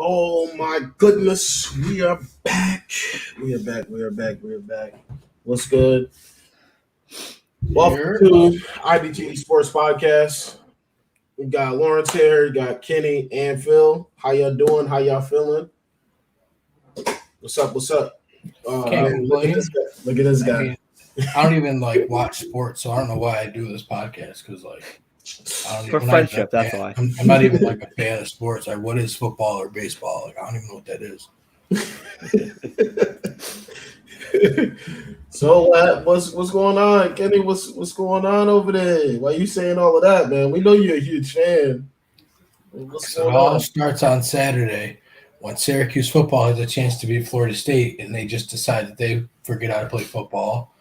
Oh my goodness, we are back. We are back. What's good? Welcome to IBTE Sports Podcast. We got Lawrence here, we got Kenny and Phil. How y'all doing? How y'all feeling? What's up? Can't look at this guy. I mean, I don't even watch sports, so I don't know why I do this podcast because I don't for even friendship. That's why. I'm not even a fan of sports. What is football or baseball? I don't even know what that is. So what's going on, Kenny? What's going on over there? Why you saying all of that, man? We know you're a huge fan. It all starts on Saturday when Syracuse football has a chance to beat Florida State, and they just decide that they forget how to play football.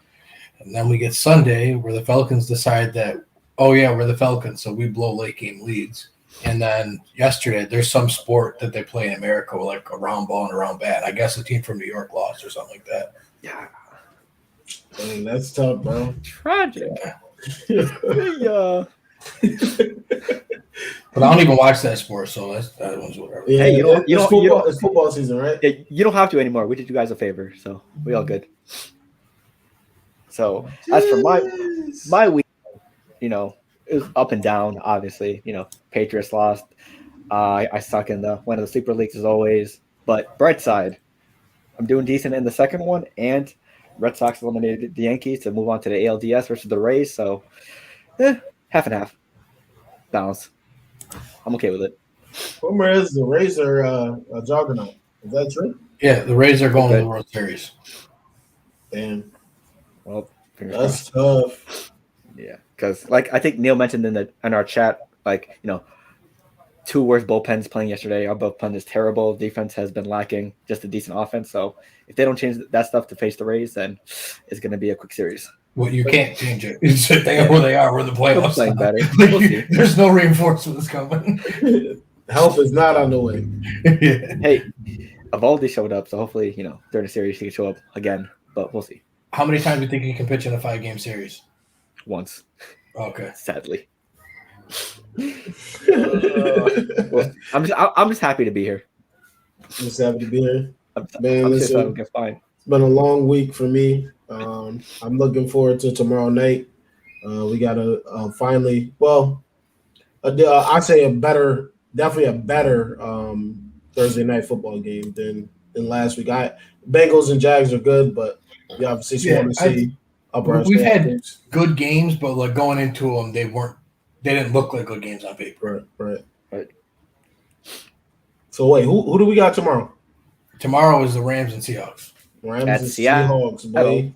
And then we get Sunday where the Falcons decide that, oh yeah, we're the Falcons, so we blow late game leads. And then yesterday, there's some sport that they play in America with a round ball and a round bat. I guess a team from New York lost or something like that. Yeah. Dang, that's tough, bro. Tragic. Yeah. But I don't even watch that sport, so that one's whatever. Yeah, hey, it's football season, right? You don't have to anymore. We did you guys a favor, so we all good. So as for my week, it was up and down. Obviously, Patriots lost. I suck in one of the sleeper leagues as always. But bright side, I'm doing decent in the second one, and Red Sox eliminated the Yankees to move on to the ALDS versus the Rays. So, half and half balance. I'm okay with it. Rumor is the Rays are a juggernaut. Is that true? Yeah, the Rays are going to the World Series. Damn. Well, that's tough. Yeah, because I think Neil mentioned in our chat, two worst bullpens playing yesterday. Our bullpen is terrible. Defense has been lacking just a decent offense. So if they don't change that stuff to face the Rays, then it's going to be a quick series. Well, you can't change it. It's just they are where they are. We're the playoffs. Playing better. There's no reinforcements coming. Help is not on the way. Yeah. Hey, Evaldi showed up, so hopefully, during the series he can show up again. But we'll see. How many times do you think he can pitch in a 5-game series? Once. Okay. Sadly. Well, I'm just happy to be here. I'm just happy to be here. I'm just fine. It's been a long week for me. I'm looking forward to tomorrow night. We got to finally, I say definitely a better Thursday night football game than last week. Bengals and Jags are good, but you obviously want to see upper. We've had good games, but going into them, they didn't look like good games on paper. Right. So wait, who do we got tomorrow? Tomorrow is the Rams and Seahawks. Rams and Seahawks, boy.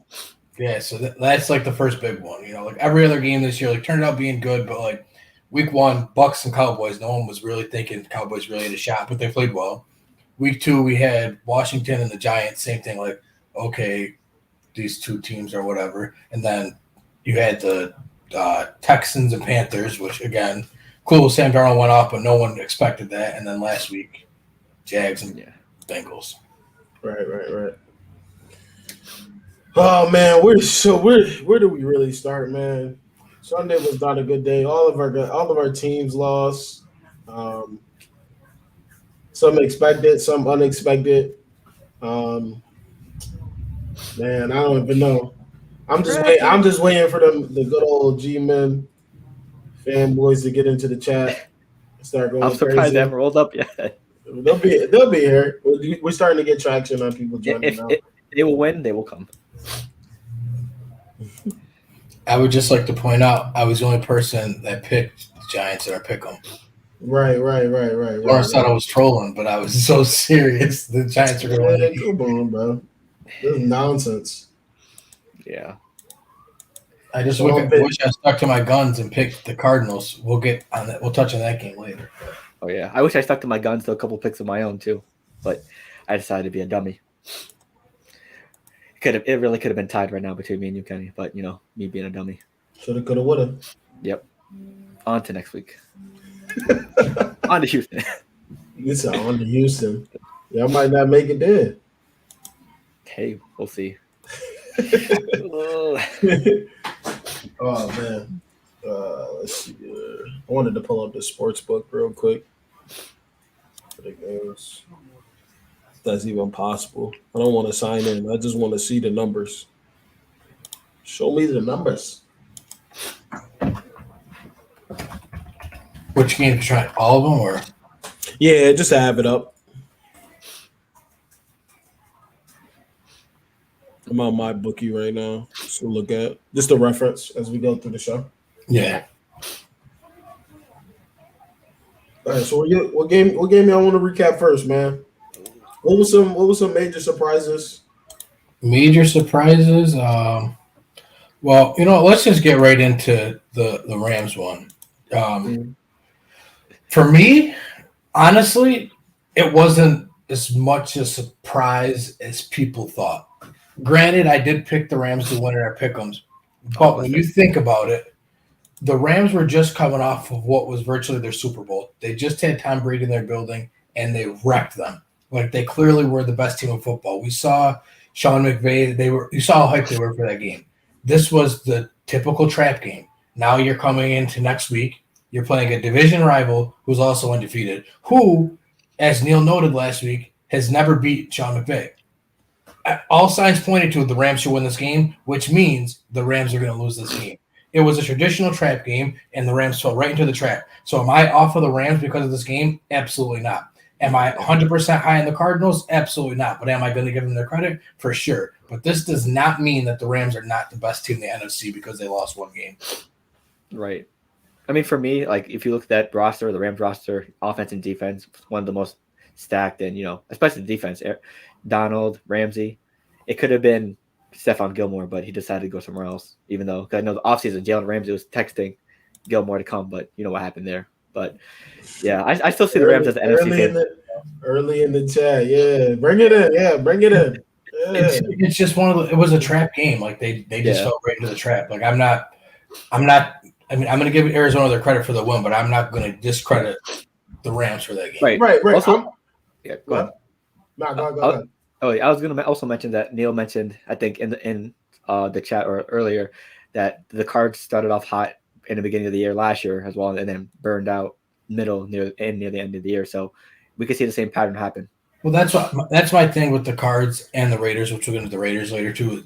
Yeah, so that's the first big one. Every other game this year, turned out being good, but week 1, Bucks and Cowboys, no one was really thinking Cowboys really had a shot, but they played well. Week 2, we had Washington and the Giants, same thing, okay, these two teams or whatever. And then you had the Texans and Panthers, which, again, cool, Sam Darnold went off, but no one expected that. And then last week, Jags and Bengals. Right. Oh, man, where do we really start, man? Sunday was not a good day. All of our teams lost. Some expected, some unexpected. Man, I don't even know. I'm just waiting for the good old G-men fanboys to get into the chat. Start going. I'm surprised they haven't rolled up yet. They'll be here. We're starting to get traction on people joining now. If they will win, they will come. I would just like to point out I was the only person that picked the Giants in our pick'em. Right. Lawrence thought I was trolling, but I was so serious. The Giants are going to win. Come on, bro. This is nonsense. Yeah. I just wish I stuck to my guns and picked the Cardinals. We'll get on that. We'll touch on that game later. Oh yeah, I wish I stuck to my guns to a couple picks of my own too, but I decided to be a dummy. It really could have been tied right now between me and you, Kenny, but me being a dummy. Shoulda, coulda, woulda. Yep. On to next week. On to Houston. You said on to Houston. Y'all might not make it there. Hey, we'll see. Oh man. Let's see. I wanted to pull up the sports book real quick for the games. that's even possible. I don't want to sign in. I just want to see the numbers. Show me the numbers. Which games you trying? All of them, or? Yeah, just to have it up. I'm on my bookie right now. So look at just a reference as we go through the show. Yeah. All right. So what game y'all want to recap first, man? What was some major surprises? Major surprises. Well, let's just get right into the Rams one. For me, honestly, it wasn't as much a surprise as people thought. Granted, I did pick the Rams to win at pickems, but when you think about it, the Rams were just coming off of what was virtually their Super Bowl. They just had Tom Brady in their building, and they wrecked them. Like, they clearly were the best team in football. We saw Sean McVay. You saw how hyped they were for that game. This was the typical trap game. Now you're coming into next week. You're playing a division rival who's also undefeated, who, as Neil noted last week, has never beat Sean McVay. All signs pointed to the Rams should win this game, which means the Rams are going to lose this game. It was a traditional trap game, and the Rams fell right into the trap. So am I off of the Rams because of this game? Absolutely not. Am I 100% high on the Cardinals? Absolutely not. But am I going to give them their credit? For sure. But this does not mean that the Rams are not the best team in the NFC because they lost one game. Right. I mean, for me, like, if you look at that roster, the Rams roster, offense and defense, one of the most stacked, and, especially the defense, Donald, Ramsey, it could have been Stephon Gilmore, but he decided to go somewhere else, even though, because I know the offseason, Jalen Ramsey was texting Gilmore to come, but you know what happened there. But, yeah, I still see the Rams as the NFC favorite. Early in the chat, yeah. Bring it in. Yeah, bring it in. Yeah. It's just it was a trap game. Like, they just fell right into the trap. Like, I'm going to give Arizona their credit for the win, but I'm not going to discredit the Rams for that game. Right. Also, go ahead. No, go ahead. Oh, I was going to also mention that Neil mentioned, I think, in the chat or earlier, that the Cards started off hot in the beginning of the year last year as well, and then burned out near the end of the year. So we could see the same pattern happen. Well, that's my thing with the Cards and the Raiders, which we'll get into the Raiders later too.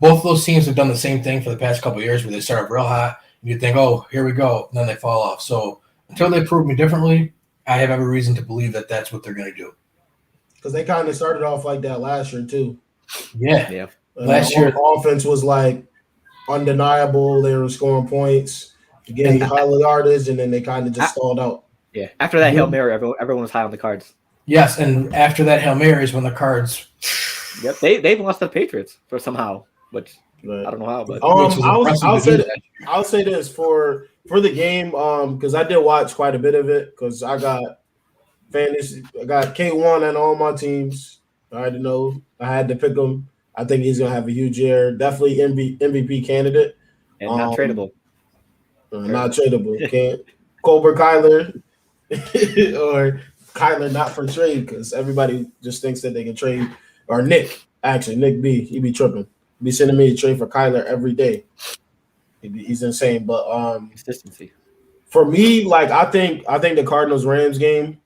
Both of those teams have done the same thing for the past couple of years, where they start up real hot, and you think, "Oh, here we go," and then they fall off. So until they prove me differently, I have every reason to believe that that's what they're going to do. Because they kind of started off like that last year too. Yeah. Last year, offense was like undeniable. They were scoring points, getting high yardage, and then they kind of just stalled out. Yeah. After that Hail Mary, everyone was high on the Cards. Yes, and after that Hail Mary is when the Cards. Yep, they've lost to the Patriots for somehow, which I don't know how. But I'll say this for the game, because I did watch quite a bit of it, because I got fantasy, I got K1 on all my teams. I already know I had to pick him. I think he's gonna have a huge year. Definitely MVP candidate, and not tradable. Not tradable. Can't Colbert Kyler or Kyler not for trade, because everybody just thinks that they can trade. Or Nick B, he be tripping. He be sending me a trade for Kyler every day. He's insane. But consistency. For me, like, I think the Cardinals Rams game,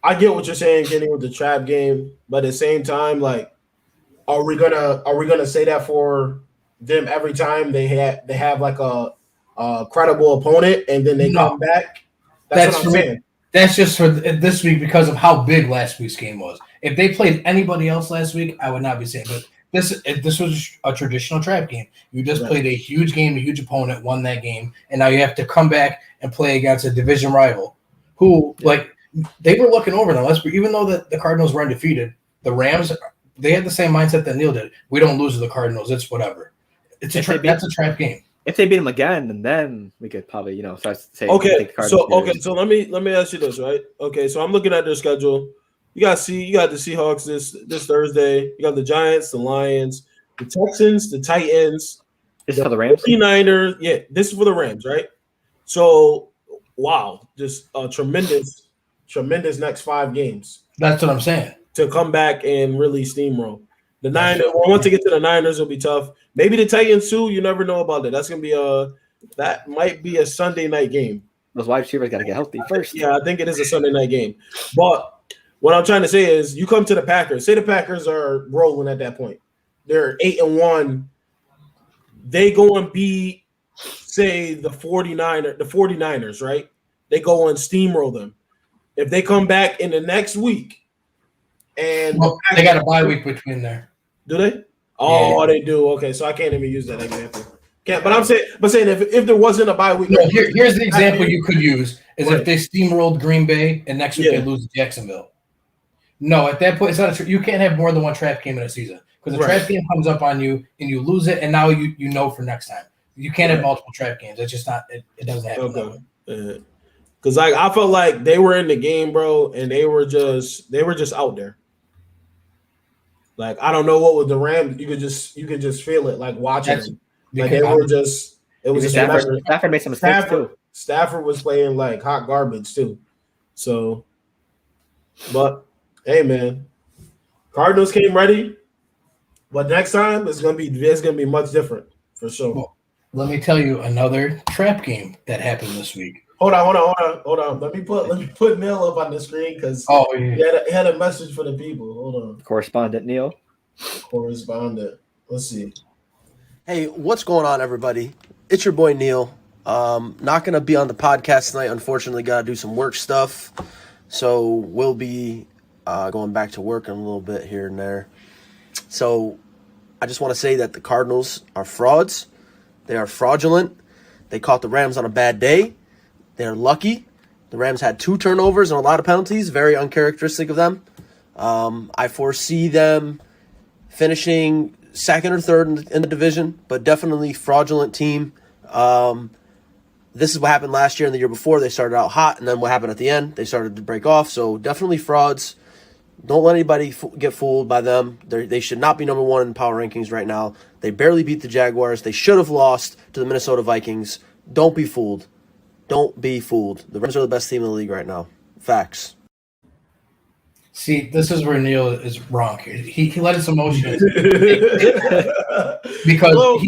I get what you're saying, getting with the trap game, but at the same time, like, are we gonna say that for them every time they have like a credible opponent and then they come back? That's what I'm saying. That's just for this week because of how big last week's game was. If they played anybody else last week, I would not be saying. But this was a traditional trap game. You just played a huge game, a huge opponent, won that game, and now you have to come back and play against a division rival who, like, they were looking over them. Even though the Cardinals were undefeated, the Rams, they had the same mindset that Neil did. We don't lose to the Cardinals. It's whatever. That's a trap game. If they beat them again, and then we could probably, start saying. Okay, so let me ask you this, right? Okay, so I'm looking at their schedule. You got the Seahawks this Thursday. You got the Giants, the Lions, the Texans, the Titans. This is for the Rams? 49ers. Yeah, this is for the Rams, right? So, wow, just a tremendous next 5 games. That's what I'm saying. To come back and really steamroll. The Niners, once they get to the Niners, it'll be tough. Maybe the Titans too. You never know about that. That's gonna be that might be a Sunday night game. Those wide receivers got to get healthy first. Yeah, I think it is a Sunday night game. But What I'm trying to say is, you come to the Packers. Say the Packers are rolling at that point. They're 8-1. They go and beat, say, the 49ers, right? They go and steamroll them. If they come back in the next week, and they got a bye week between there. Do they? Oh, they do. Okay, so I can't even use that example. But I'm saying if there wasn't a bye week, no, here's the example you could use is right. If they steamrolled Green Bay and next week they lose to Jacksonville. No, at that point, it's not you can't have more than one trap game in a season because a trap game comes up on you and you lose it, and now you know for next time. You can't have multiple trap games. It's just not. It doesn't happen. Okay. Because I felt like they were in the game, bro, and they were just out there. Like, I don't know what with the Rams. You could just feel it, like watching them. Like they were just. It was just Stafford made some mistakes too. Stafford was playing like hot garbage too. So, but hey, man, Cardinals came ready, but next time it's gonna be much different for sure. Well, let me tell you another trap game that happened this week. Hold on. Let me put Neil up on the screen because he had a message for the people. Hold on. Correspondent Neil. Let's see. Hey, what's going on, everybody? It's your boy Neil. Not gonna be on the podcast tonight. Unfortunately, gotta do some work stuff. So we'll be going back to work in a little bit here and there. So I just want to say that the Cardinals are frauds. They are fraudulent. They caught the Rams on a bad day. They're lucky. The Rams had 2 turnovers and a lot of penalties, very uncharacteristic of them. I foresee them finishing second or third in the division, but definitely fraudulent team. This is what happened last year and the year before. They started out hot, and then what happened at the end? They started to break off, so definitely frauds. Don't let anybody get fooled by them. They should not be number 1 in power rankings right now. They barely beat the Jaguars. They should have lost to the Minnesota Vikings. Don't be fooled. Don't be fooled. The Rams are the best team in the league right now. Facts. See, this is where Neil is wrong. He let his emotions because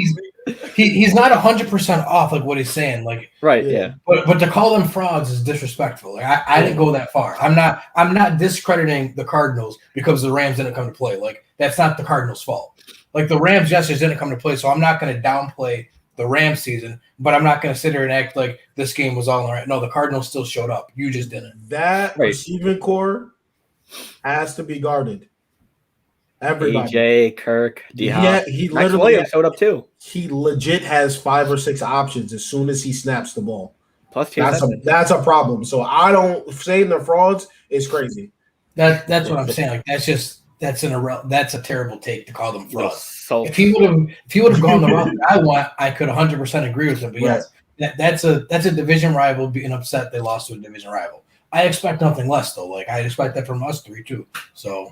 he's not 100% off like what he's saying. Like right, yeah. But to call them frauds is disrespectful. Like I didn't go that far. I'm not discrediting the Cardinals because the Rams didn't come to play. Like that's not the Cardinals' fault. Like the Rams just didn't come to play, so I'm not going to downplay the Rams season, but I'm not going to sit here and act like this game was all right. No, the Cardinals still showed up. You just didn't. That receiving core has to be guarded. Everybody. AJ, Kirk, D-Hop. He literally showed up too. He legit has 5 or 6 options as soon as he snaps the ball. Plus that's a problem. So I don't saying they're frauds is crazy. That's what I'm saying. Like that's a terrible take to call them frauds. So if he would have gone the route that I want, I could 100% agree with him. But yes, that's a division rival being upset they lost to a division rival. I expect nothing less though. Like I expect that from us 3 too. So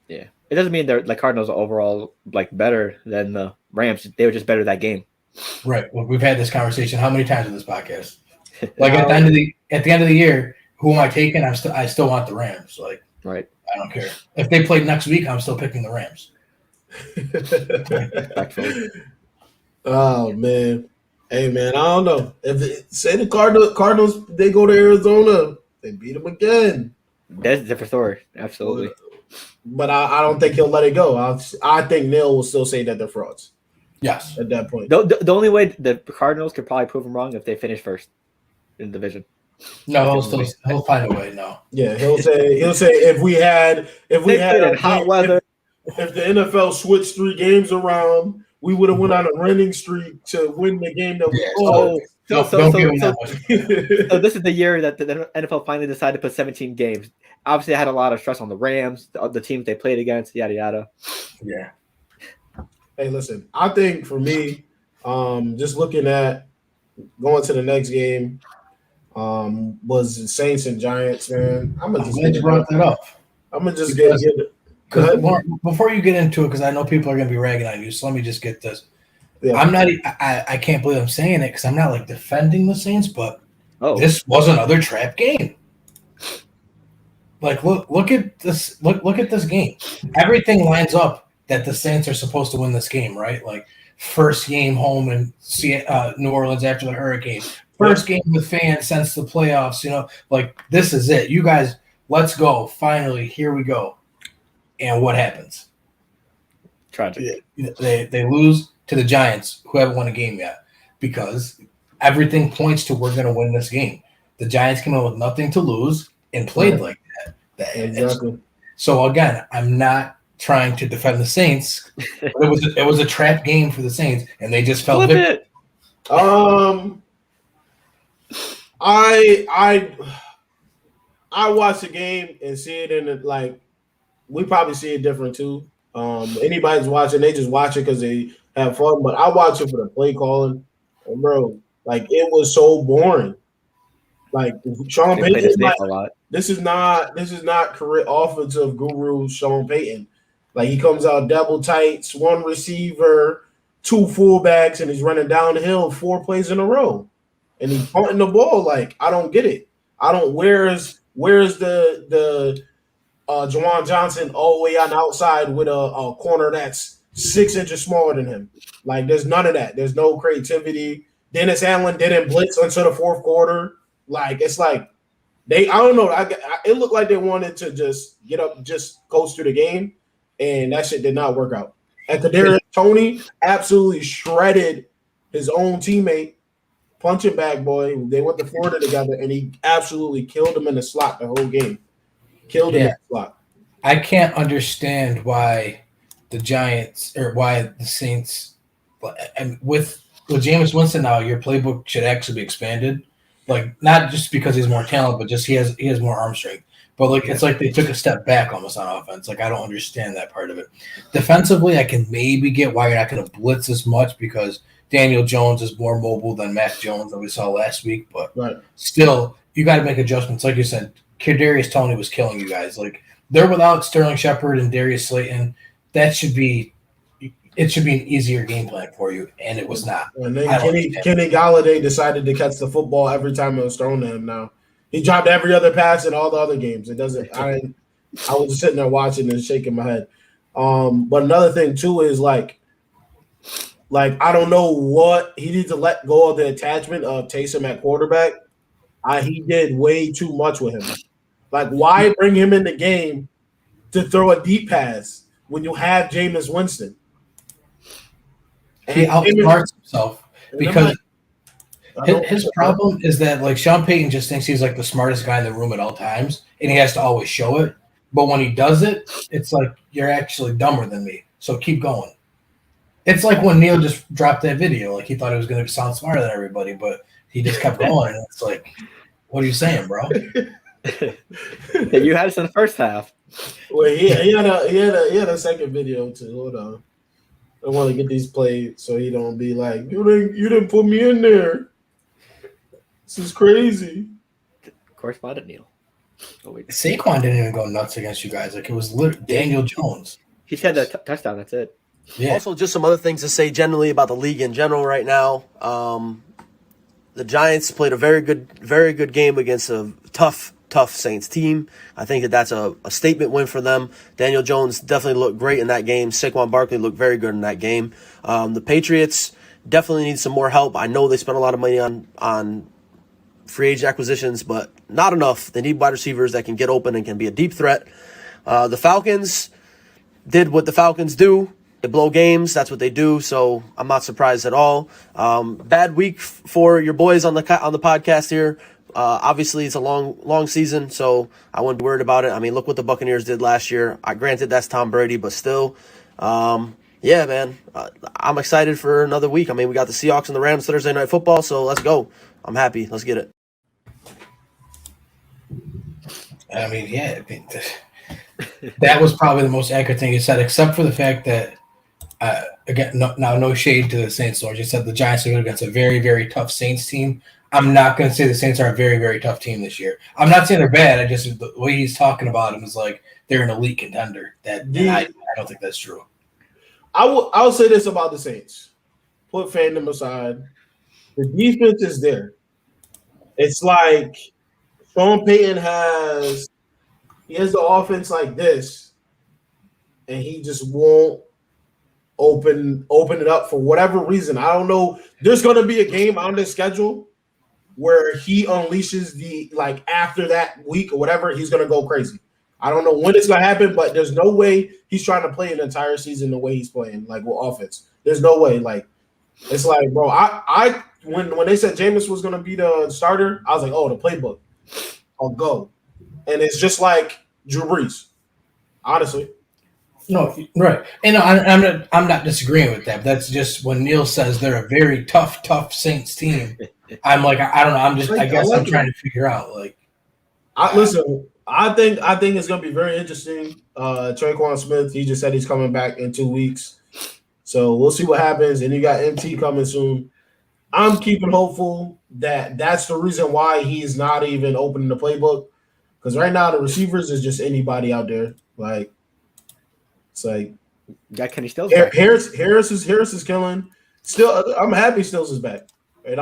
yeah, it doesn't mean they're like Cardinals are overall like better than the Rams. They were just better that game. Right. Well, we've had this conversation how many times in this podcast? Like at the end of the year, who am I taking? I still want the Rams. Like right. I don't care if they played next week. I'm still picking the Rams. Oh man, hey man, I don't know if say the Cardinals they go to Arizona, they beat them again. That's a different story, absolutely. But I don't think he'll let it go. I think Neil will still say that they're frauds. Yes, at that point. The only way the Cardinals could probably prove him wrong if they finish first in the division. No, he'll find a way. No, yeah, he'll say if we had hot weather. If the NFL switched 3 games around, we would have went on a winning streak to win the game that we lost. So this is the year that the NFL finally decided to put 17 games. Obviously, I had a lot of stress on the Rams, the teams they played against, yada yada. Yeah. Hey, listen, I think for me, just looking at going to the next game, was Saints and Giants. Man, I'm gonna just brought that up. I'm gonna just get it. Before you get into it, because I know people are going to be ragging on you, so let me just get this. Yeah. I can't believe I'm saying it because I'm not like defending the Saints, but this was another trap game. Like look at this. Look at this game. Everything lines up that the Saints are supposed to win this game, right? Like first game home in New Orleans after the hurricane. First game with fans since the playoffs. You know, like this is it. You guys let's go. Finally, here we go. And what happens? Tragic. They lose to the Giants, who haven't won a game yet, because everything points to we're going to win this game. The Giants came in with nothing to lose and played like that. Exactly. So again, I'm not trying to defend the Saints. It was a trap game for the Saints, and they just fell victim. I watch the game and see it in it like we probably see it different too. Anybody's watching, they just watch it because they have fun. But I watch it for the play calling, and bro, like it was so boring. Like Sean Payton, like, this is not career offensive guru Sean Payton. Like he comes out double tights, one receiver, two fullbacks, and he's running down the hill 4 plays in a row, and he's punting the ball. Like I don't get it. I don't. Where's the Juwan Johnson all the way on the outside with a corner that's 6 inches smaller than him? Like there's none of that. There's no creativity. Dennis Allen didn't blitz until the fourth quarter. Like it's like I don't know. It looked like they wanted to just get up, just coast through the game, and that shit did not work out. And Kadarius Toney absolutely shredded his own teammate, punching bag boy. They went to Florida together, and he absolutely killed him in the slot the whole game. Killed him in the slot. I can't understand why the Giants or why the Saints, and with Jameis Winston now, your playbook should actually be expanded. Like not just because he's more talented, but just he has more arm strength. But like it's like they took a step back almost on offense. Like I don't understand that part of it. Defensively, I can maybe get why you're not going to blitz as much because Daniel Jones is more mobile than Mac Jones that we saw last week. But still, you got to make adjustments. Like you said, Kadarius Toney was killing you guys. Like they're without Sterling Shepard and Darius Slayton. It should be an easier game plan for you, and it was not. And then Kenny Galladay decided to catch the football every time it was thrown to him. Now he dropped every other pass in all the other games. It doesn't. I was just sitting there watching and shaking my head. But another thing too is like I don't know what he needs to let go of the attachment of Taysom at quarterback. He did way too much with him. Like why bring him in the game to throw a deep pass when you have Jameis Winston? He outsmarts himself because his problem is that like Sean Payton just thinks he's like the smartest guy in the room at all times, and he has to always show it. But when he does it, it's like you're actually dumber than me. So keep going. It's like when Neil just dropped that video, like he thought he was going to sound smarter than everybody, but he just kept going, and it's like, what are you saying, bro? You had us in the first half. Well, he had a second video too. Hold on. I want to get these played so he don't be like, you didn't put me in there. This is crazy. Correspondent Neil. Saquon didn't even go nuts against you guys. Like it was literally Daniel Jones. He had that touchdown. That's it. Yeah. Also, just some other things to say generally about the league in general right now. The Giants played a very good game against a tough Saints team. I think that's a statement win for them. Daniel Jones definitely looked great in that game. Saquon Barkley looked very good in that game. The Patriots definitely need some more help. I know they spent a lot of money on free agent acquisitions, but not enough. They need wide receivers that can get open and can be a deep threat. The Falcons did what the Falcons do. They blow games. That's what they do. So I'm not surprised at all. Bad week for your boys on the podcast here. Obviously, it's a long season, so I wouldn't be worried about it. I mean, look what the Buccaneers did last year. Granted, that's Tom Brady, but still, yeah, man. I'm excited for another week. I mean, we got the Seahawks and the Rams Thursday Night Football, so let's go. I'm happy. Let's get it. I mean, yeah. That was probably the most accurate thing you said, except for the fact that, again, no shade to the Saints. Lord, you said the Giants are going against a very, very tough Saints team. I'm not going to say the Saints are a very, very tough team this year. I'm not saying they're bad. I just the way he's talking about them is like they're an elite contender. I don't think that's true. I'll say this about the Saints. Put fandom aside. The defense is there. It's like Sean Payton has the offense like this, and he just won't open it up for whatever reason. I don't know. There's going to be a game on this schedule where he unleashes after that week or whatever, he's gonna go crazy. I don't know when it's gonna happen, but there's no way he's trying to play an entire season the way he's playing, like with offense. There's no way. Like it's like, bro, I when they said Jameis was gonna be the starter, I was like, oh, the playbook, I'll go. And it's just like Drew Brees, honestly. No, right, and I'm not disagreeing with that. That's just when Neil says they're a very tough Saints team. I'm like, I don't know. I guess I'm trying to figure out. Like, listen, I think it's gonna be very interesting. Traquan Smith, he just said he's coming back in 2 weeks, so we'll see what happens. And you got MT coming soon. I'm keeping hopeful that that's the reason why he's not even opening the playbook, because right now the receivers is just anybody out there. Like, it's like Kenny Stills Harris is killing. Still, I'm happy Stills is back. Him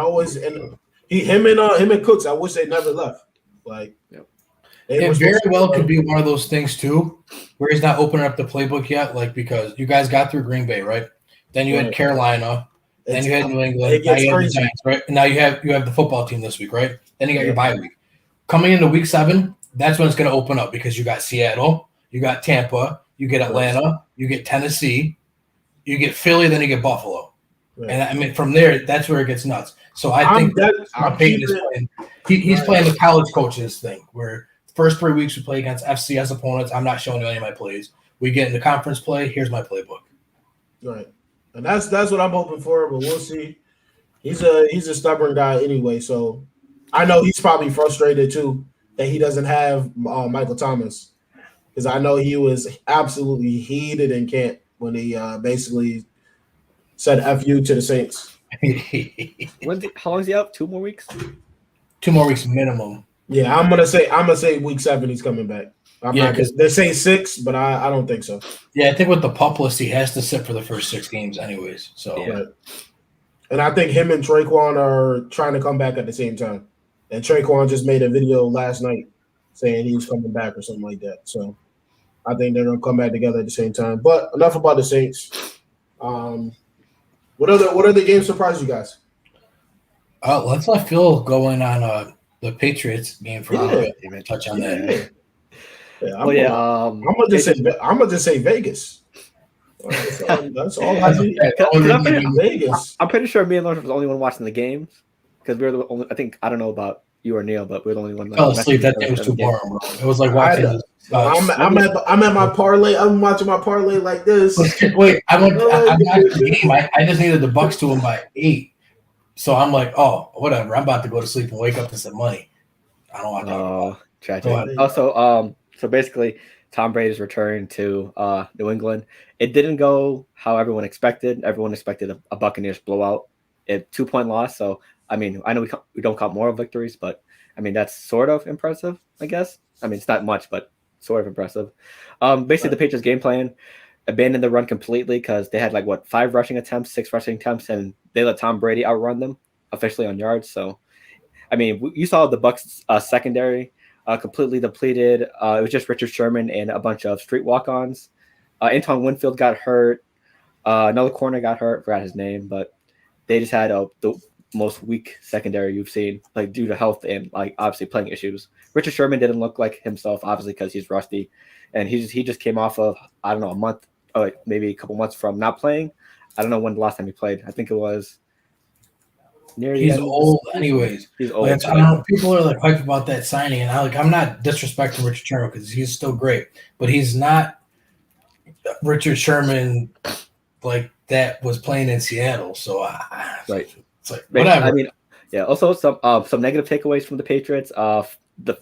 and Cooks. I wish they never left. Like, yep. It very well could be one of those things too, where he's not opening up the playbook yet. Like, because you guys got through Green Bay, right? Then you had Carolina. Then you had New England. Now you have the Giants, right? And now you have the football team this week, right? Then you got your bye week. Coming into week 7, that's when it's going to open up, because you got Seattle, you got Tampa, you get Atlanta, you get Tennessee, you get Philly, then you get Buffalo. Right. And I mean, from there, that's where it gets nuts. So I think he's playing the college coaches thing, where the first 3 weeks we play against FCS opponents. I'm not showing you any of my plays. We get into conference play. Here's my playbook. Right. And that's what I'm hoping for, but we'll see. He's a stubborn guy anyway, so I know he's probably frustrated too that he doesn't have Michael Thomas, because I know he was absolutely heated in camp when he basically said "F you" to the Saints. How long is he out? 2 more weeks? 2 more weeks minimum. Yeah, I'm gonna say week 7 he's coming back. Because they're saying 6, but I don't think so. Yeah, I think with the pup list, he has to sit for the first 6 games anyways. So, yeah. And I think him and Traquan are trying to come back at the same time. And Traquan just made a video last night saying he was coming back or something like that. So I think they're gonna come back together at the same time. But enough about the Saints. What other games surprised you guys? Let's let Phil go in on the Patriots game for touch on that. Yeah, I'm gonna just say Vegas. That's all I need. Vegas. I'm pretty sure me and Lawrence was the only one watching the games, because we were the only. I don't know about you or Neil, but we were the only one. Fell asleep. That day was too boring, bro. It was like watching. I'm at my parlay. I'm watching my parlay like this. Wait, I'm watching the game. I just needed the Bucks to win by 8, so I'm like, oh, whatever. I'm about to go to sleep and wake up to some money. I don't want to talk about it. Tragic. Also, so basically, Tom Brady's return to New England. It didn't go how everyone expected. Everyone expected a Buccaneers blowout. A 2-point loss. So, I mean, I know we don't count moral victories, but, I mean, that's sort of impressive, I guess. I mean, it's not much, but sort of impressive. Basically, the Patriots' game plan, abandoned the run completely, because they had, 5 rushing attempts, 6 rushing attempts, and they let Tom Brady outrun them officially on yards. So, I mean, you saw the Bucs secondary completely depleted. It was just Richard Sherman and a bunch of street walk-ons. Anton Winfield got hurt. Another corner got hurt. Forgot his name, but they just had the most weak secondary you've seen, due to health and obviously playing issues. Richard Sherman didn't look like himself, obviously, because he's rusty, and he just came off of, I don't know, a month, maybe a couple months from not playing. I don't know when the last time he played. I think it was. He's old, anyways. He's old. I don't know. People are hyped about that signing, and I'm not disrespecting Richard Sherman, because he's still great, but he's not Richard Sherman that was playing in Seattle. So, right, it's whatever. I mean, yeah. Also, some negative takeaways from the Patriots. The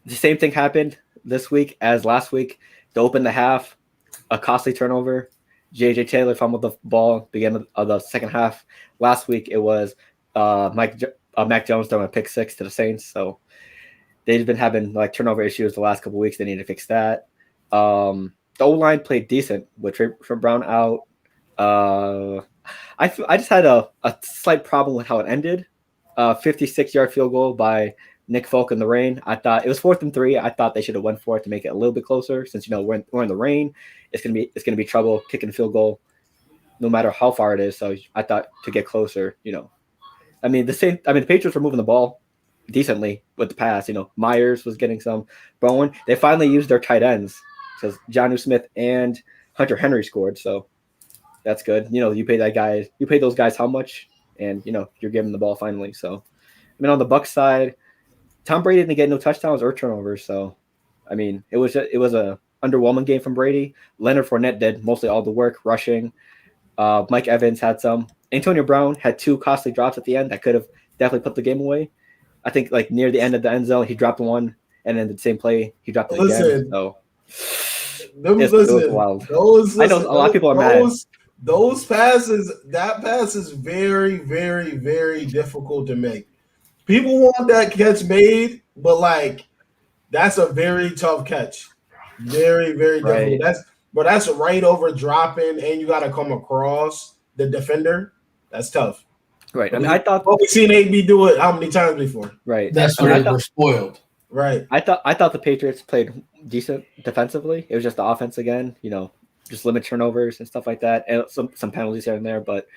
same thing happened this week as last week. To open the half, a costly turnover. J.J. Taylor fumbled the ball beginning of the second half. Last week it was Mac Jones throwing a pick 6 to the Saints. So they've been having turnover issues the last couple of weeks. They need to fix that. The O-line played decent with Trey Brown out. I just had a slight problem with how it ended. 56-yard field goal by Nick Folk in the rain. I thought it was 4th and 3. I thought they should have went for it to make it a little bit closer, since we're in the rain. It's gonna be trouble kicking a field goal, no matter how far it is. So I thought to get closer, I mean, the Patriots were moving the ball decently with the pass. Myers was getting some. Bowen. They finally used their tight ends because Jonnu Smith and Hunter Henry scored. So that's good. You pay those guys how much, and you're giving the ball finally. So on the Bucs side, Tom Brady didn't get no touchdowns or turnovers. So it was a underwhelming game from Brady. Leonard Fournette did mostly all the work rushing. Mike Evans had some. Antonio Brown had 2 costly drops at the end that could have definitely put the game away. I think near the end of the end zone, he dropped one, and then the same play, he dropped it again. So it was wild. I know a lot of people are mad. Those passes, that pass is very, very, very difficult to make. People want that catch made, but that's a very tough catch. Very, very difficult. That's right over dropping, and you got to come across the defender. That's tough. Right. I thought we've seen AB do it how many times before. Right. That's where we're spoiled. Right. I thought the Patriots played decent defensively. It was just the offense again. Just limit turnovers and stuff like that, and some penalties here and there. But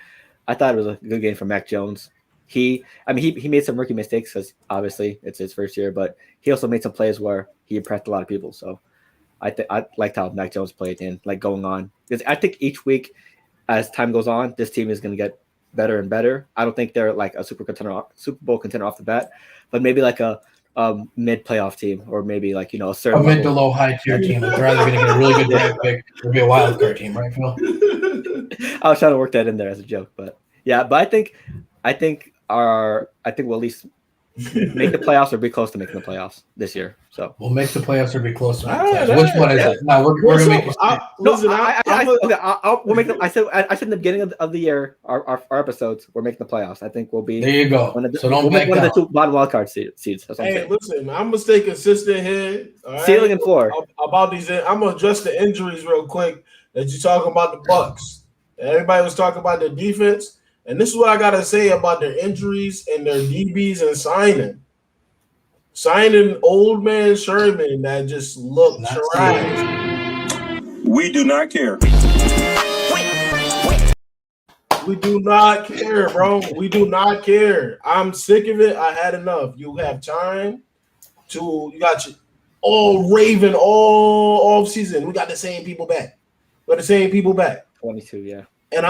I thought it was a good game for Mac Jones. He made some rookie mistakes because obviously it's his first year, but he also made some plays where he impressed a lot of people. So I liked how Mac Jones played and going on, because I think each week as time goes on, this team is going to get better and better. I don't think they're a Super Bowl contender off the bat, but maybe a mid playoff team, or maybe a certain mid to low high tier team. They're either going to get a really good draft pick or be a wild card team, right, Phil? I was trying to work that in there as a joke, but yeah. But I think we'll at least make the playoffs or be close to making the playoffs this year. So we'll make the playoffs or be close to making the playoffs. Which one is it? No, we're going to make it. We'll make them. I said in the beginning of the year, our episodes, we're making the playoffs. I think we'll be. There you go. So don't make one of the 2 bottom wild card seeds. Hey, listen, I'm gonna stay consistent here. All right? Ceiling and floor. About these, I'm gonna address the injuries real quick. That you talking about the Bucs. Everybody was talking about the defense, and this is what I gotta say about their injuries and their DBs and signing old man Sherman that just looked trash. We do not care. We do not care, bro. We do not care. I'm sick of it. I had enough. You have time you got your all Raven all off season. We got the same people back. 22, yeah. And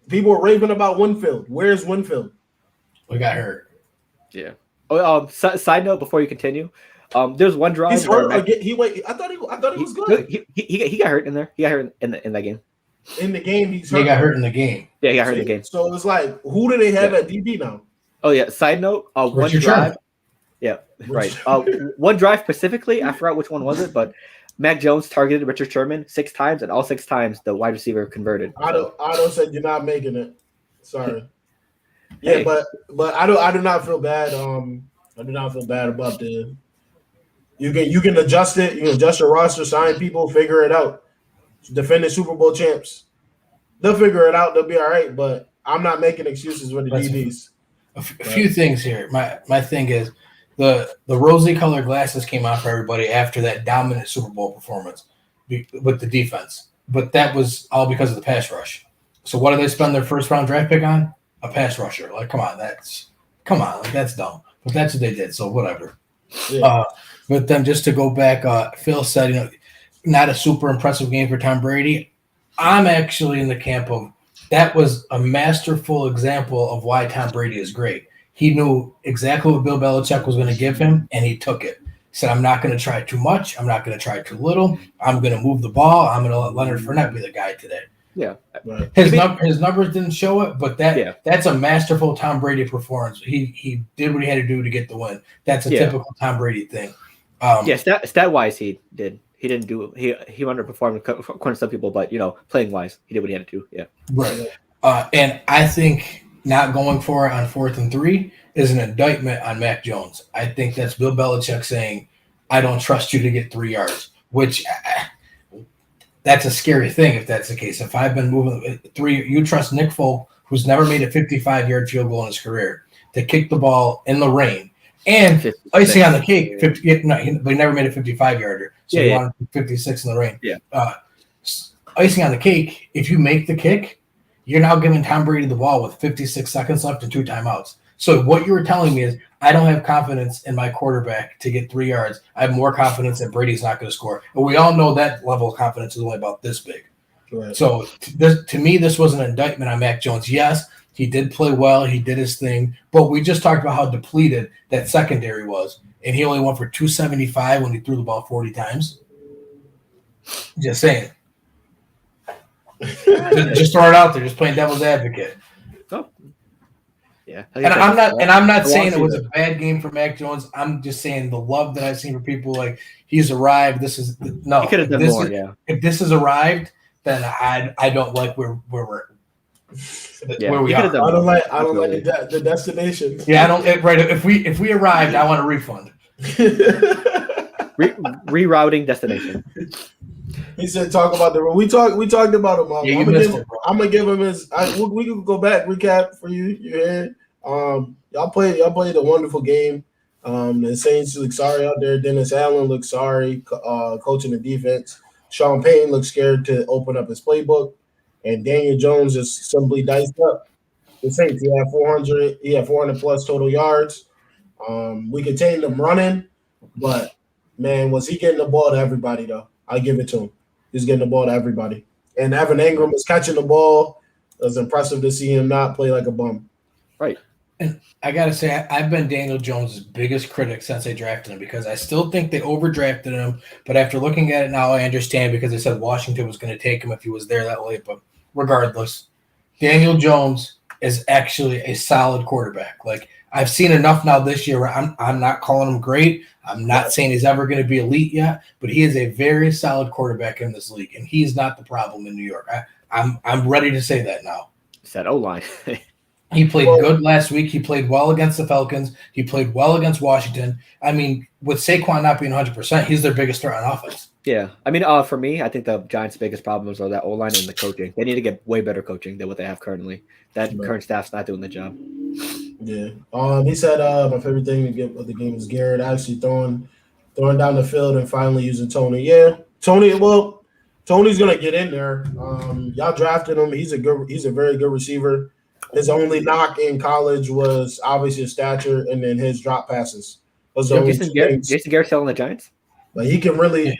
people are raving about Winfield. Where's Winfield? We got hurt. Yeah. Oh, side note before you continue, there's one drive. He's hurt again. I thought he was good. He got hurt in there. He got hurt in that game. In the game, he's hurt. He got hurt in the game. Yeah, he got hurt in the game. So it's who do they have at DB now? Oh yeah. Side note, one drive. Yeah, right. One drive specifically, I forgot which one was it, but Mac Jones targeted Richard Sherman 6 times, and all 6 times the wide receiver converted. Otto said you're not making it. Sorry. Yeah, hey. but I do not feel bad. I do not feel bad about the. You can adjust it. You can adjust your roster, sign people, figure it out. Defending Super Bowl champs, they'll figure it out. They'll be all right. But I'm not making excuses with the DBs. A few things here. My thing is the rosy colored glasses came out for everybody after that dominant Super Bowl performance with the defense, but that was all because of the pass rush. So what do they spend their first round draft pick on? A pass rusher. Come on, that's dumb. But that's what they did. So whatever. Yeah. But then just to go back, Phil said, not a super impressive game for Tom Brady. I'm actually in the camp of that was a masterful example of why Tom Brady is great. He knew exactly what Bill Belichick was going to give him, and he took it. He said, I'm not going to try too much. I'm not going to try too little. I'm going to move the ball. I'm going to let Leonard Fournette be the guy today. Yeah. His numbers didn't show it, but that's a masterful Tom Brady performance. He did what he had to do to get the win. That's a typical Tom Brady thing. Stat-wise, he did. He didn't do – he underperformed according to some people, but, playing-wise, he did what he had to do. Yeah. Right. And I think not going for it on 4th and 3 is an indictment on Mac Jones. I think that's Bill Belichick saying, I don't trust you to get 3 yards, which that's a scary thing if that's the case. If I've been moving 3 – you trust Nick Folk, who's never made a 55-yard field goal in his career, to kick the ball in the rain. And icing on the cake, but he never made a 55-yarder. So he wanted 56 in the rain. Yeah. Icing on the cake, if you make the kick, you're now giving Tom Brady the ball with 56 seconds left and 2 timeouts. So what you were telling me is I don't have confidence in my quarterback to get 3 yards. I have more confidence that Brady's not going to score. But we all know that level of confidence is only about this big. Right. So to me, this was an indictment on Mac Jones. Yes, he did play well. He did his thing. But we just talked about how depleted that secondary was. And he only went for 275 when he threw the ball 40 times. Just saying. just throw it out there. Just playing devil's advocate. Oh. Yeah. And I'm not saying it was a bad game for Mac Jones. I'm just saying the love that I've seen for people like he's arrived. This is no. He could have done more. Yeah. If this has arrived, then I don't like where we are. I don't like the destination. Yeah, I don't. Right. If we arrived, I want a refund. Rerouting destination. He said, "Talk about we talked about him. Yeah, I'm gonna give him his. We can go back recap for you. Yeah. Y'all played a wonderful game. The Saints look sorry out there. Dennis Allen looks sorry, coaching the defense. Sean Payton looks scared to open up his playbook, and Daniel Jones just simply diced up the Saints. He had 400 plus total yards. We contained them running, but man, was he getting the ball to everybody though? I give it to him. He's getting the ball to everybody. And Evan Ingram was catching the ball. It was impressive to see him not play like a bum. Right. And I got to say, I've been Daniel Jones' biggest critic since they drafted him because I still think they overdrafted him. But after looking at it now, I understand because they said Washington was going to take him if he was there that late. But regardless, Daniel Jones is actually a solid quarterback. Like, I've seen enough now this year where I'm not calling him great. I'm not saying he's ever going to be elite yet, but he is a very solid quarterback in this league, and he's not the problem in New York. I'm ready to say that now. It's that O-line. He played good last week. He played well against the Falcons. He played well against Washington. I mean, with Saquon not being 100%, he's their biggest threat on offense. Yeah. I mean, for me, I think the Giants' biggest problems are that O-line and the coaching. They need to get way better coaching than what they have currently. That current staff's not doing the job. Yeah. He said my favorite thing to get of the game was Garrett actually throwing down the field and finally using Tony. Yeah. Tony's gonna get in there. Y'all drafted him. He's a very good receiver. His only knock in college was obviously his stature and then his drop passes. Jason Garrett's still on the Giants? But he can really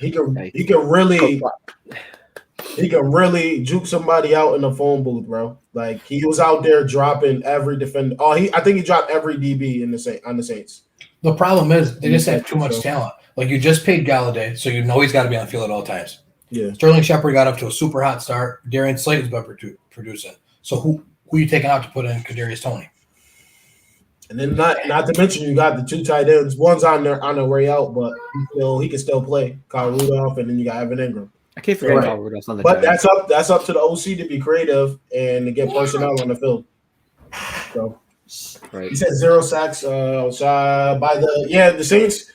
juke somebody out in the phone booth, bro. Like he was out there dropping every defender. I think he dropped every DB on the Saints. The problem is they just have too much talent. Like you just paid Galladay, so you know he's got to be on the field at all times. Yeah. Sterling Shepard got up to a super hot start. Darian Slayton's been producing. So who are you taking out to put in Kadarius Toney? And then not to mention you got the two tight ends. One's on their way out, but he can still play. Kyle Rudolph, and then you got Evan Ingram. I can't forget Kyle Rudolph's on the But Giants. that's up to the OC to be creative and to get personnel on the field. So right. He said 0 sacks by the Saints.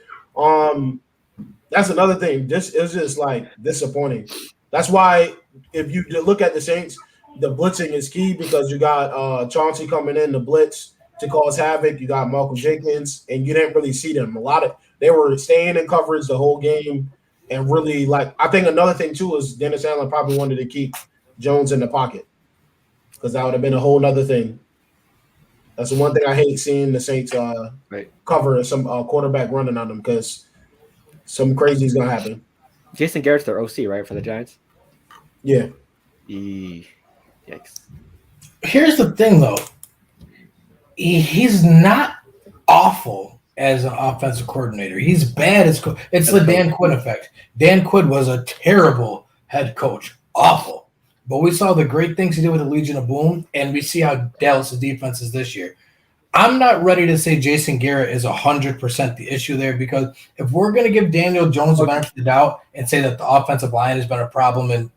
That's another thing. This is just like disappointing. That's why if you look at the Saints, the blitzing is key because you got Chauncey coming in the blitz to cause havoc. You got Malcolm Jenkins, and you didn't really see them. They were staying in coverage the whole game, and really I think another thing too is Dennis Allen probably wanted to keep Jones in the pocket because that would have been a whole nother thing. That's the one thing I hate seeing the Saints cover some quarterback running on them because some crazy is gonna happen. Jason Garrett's their OC, right, for the Giants? Yeah. Yikes. Here's the thing, though. He's not awful as an offensive coordinator. He's bad as it's the Dan Quinn effect. Dan Quinn was a terrible head coach. Awful. But we saw the great things he did with the Legion of Boom, and we see how Dallas' defense is this year. I'm not ready to say Jason Garrett is 100% the issue there because if we're going to give Daniel Jones the benefit of the doubt and say that the offensive line has been a problem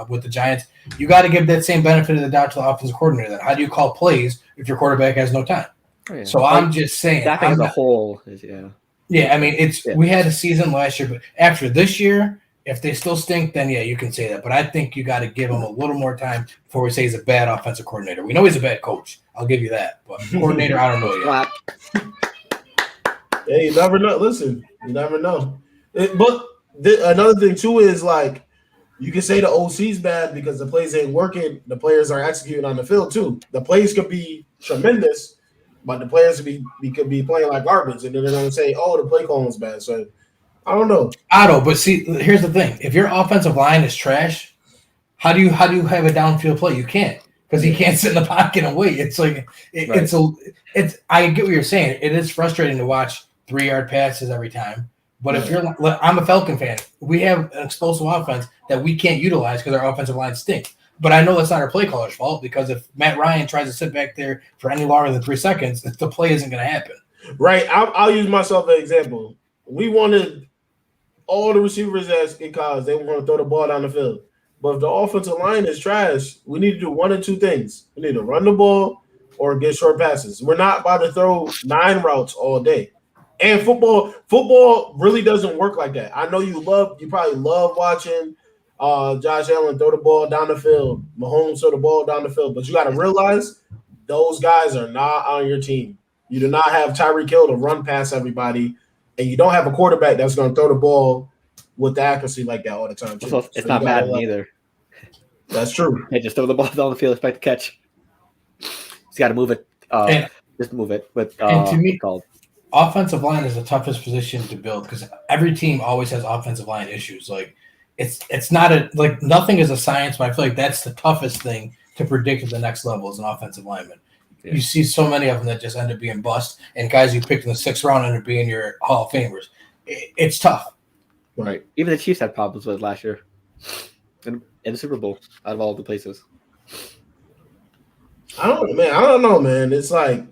with the Giants, you got to give that same benefit of the doubt to the offensive coordinator. Then how do you call plays if your quarterback has no time? Oh, yeah. So I'm just saying. That as a whole is Yeah, I mean we had a season last year, but after this year, if they still stink, then yeah, you can say that. But I think you got to give him a little more time before we say he's a bad offensive coordinator. We know he's a bad coach. I'll give you that. But coordinator, I don't know yet. Yeah, you never know. Listen, you never know. But another thing too is you can say the OC's bad because the plays ain't working. The players are executing on the field too. The plays could be tremendous, but the players could be playing like garbage, and then they're gonna say, "Oh, the play calling is bad." So I don't know. Otto, but see, here's the thing: if your offensive line is trash, how do you have a downfield play? You can't, because he can't sit in the pocket and wait. It's like it's. I get what you're saying. It is frustrating to watch 3-yard passes every time. But if I'm a Falcon fan. We have an explosive offense that we can't utilize because our offensive line stinks. But I know that's not our play caller's fault, because if Matt Ryan tries to sit back there for any longer than 3 seconds, the play isn't going to happen. Right. I'll use myself as an example. We wanted all the receivers as in college. They want to throw the ball down the field. But if the offensive line is trash, we need to do one of two things. We need to run the ball or get short passes. We're not about to throw 9 routes all day. And football really doesn't work like that. I know you probably love watching Josh Allen throw the ball down the field, Mahomes throw the ball down the field. But you got to realize those guys are not on your team. You do not have Tyreek Hill to run past everybody, and you don't have a quarterback that's going to throw the ball with the accuracy like that all the time. So it's not Madden either. That's true. Hey, just throw the ball down the field, expect to catch. He's got to move it. Just move it. With and to me, called. Offensive line is the toughest position to build, because every team always has offensive line issues. Like it's not nothing is a science, but I feel like that's the toughest thing to predict at the next level as an offensive lineman. Yeah. You see so many of them that just end up being bust, and guys you picked in the 6th round end up being your Hall of Famers. It's tough. Right. Even the Chiefs had problems with it last year in the Super Bowl out of all the places. I don't know, man. It's like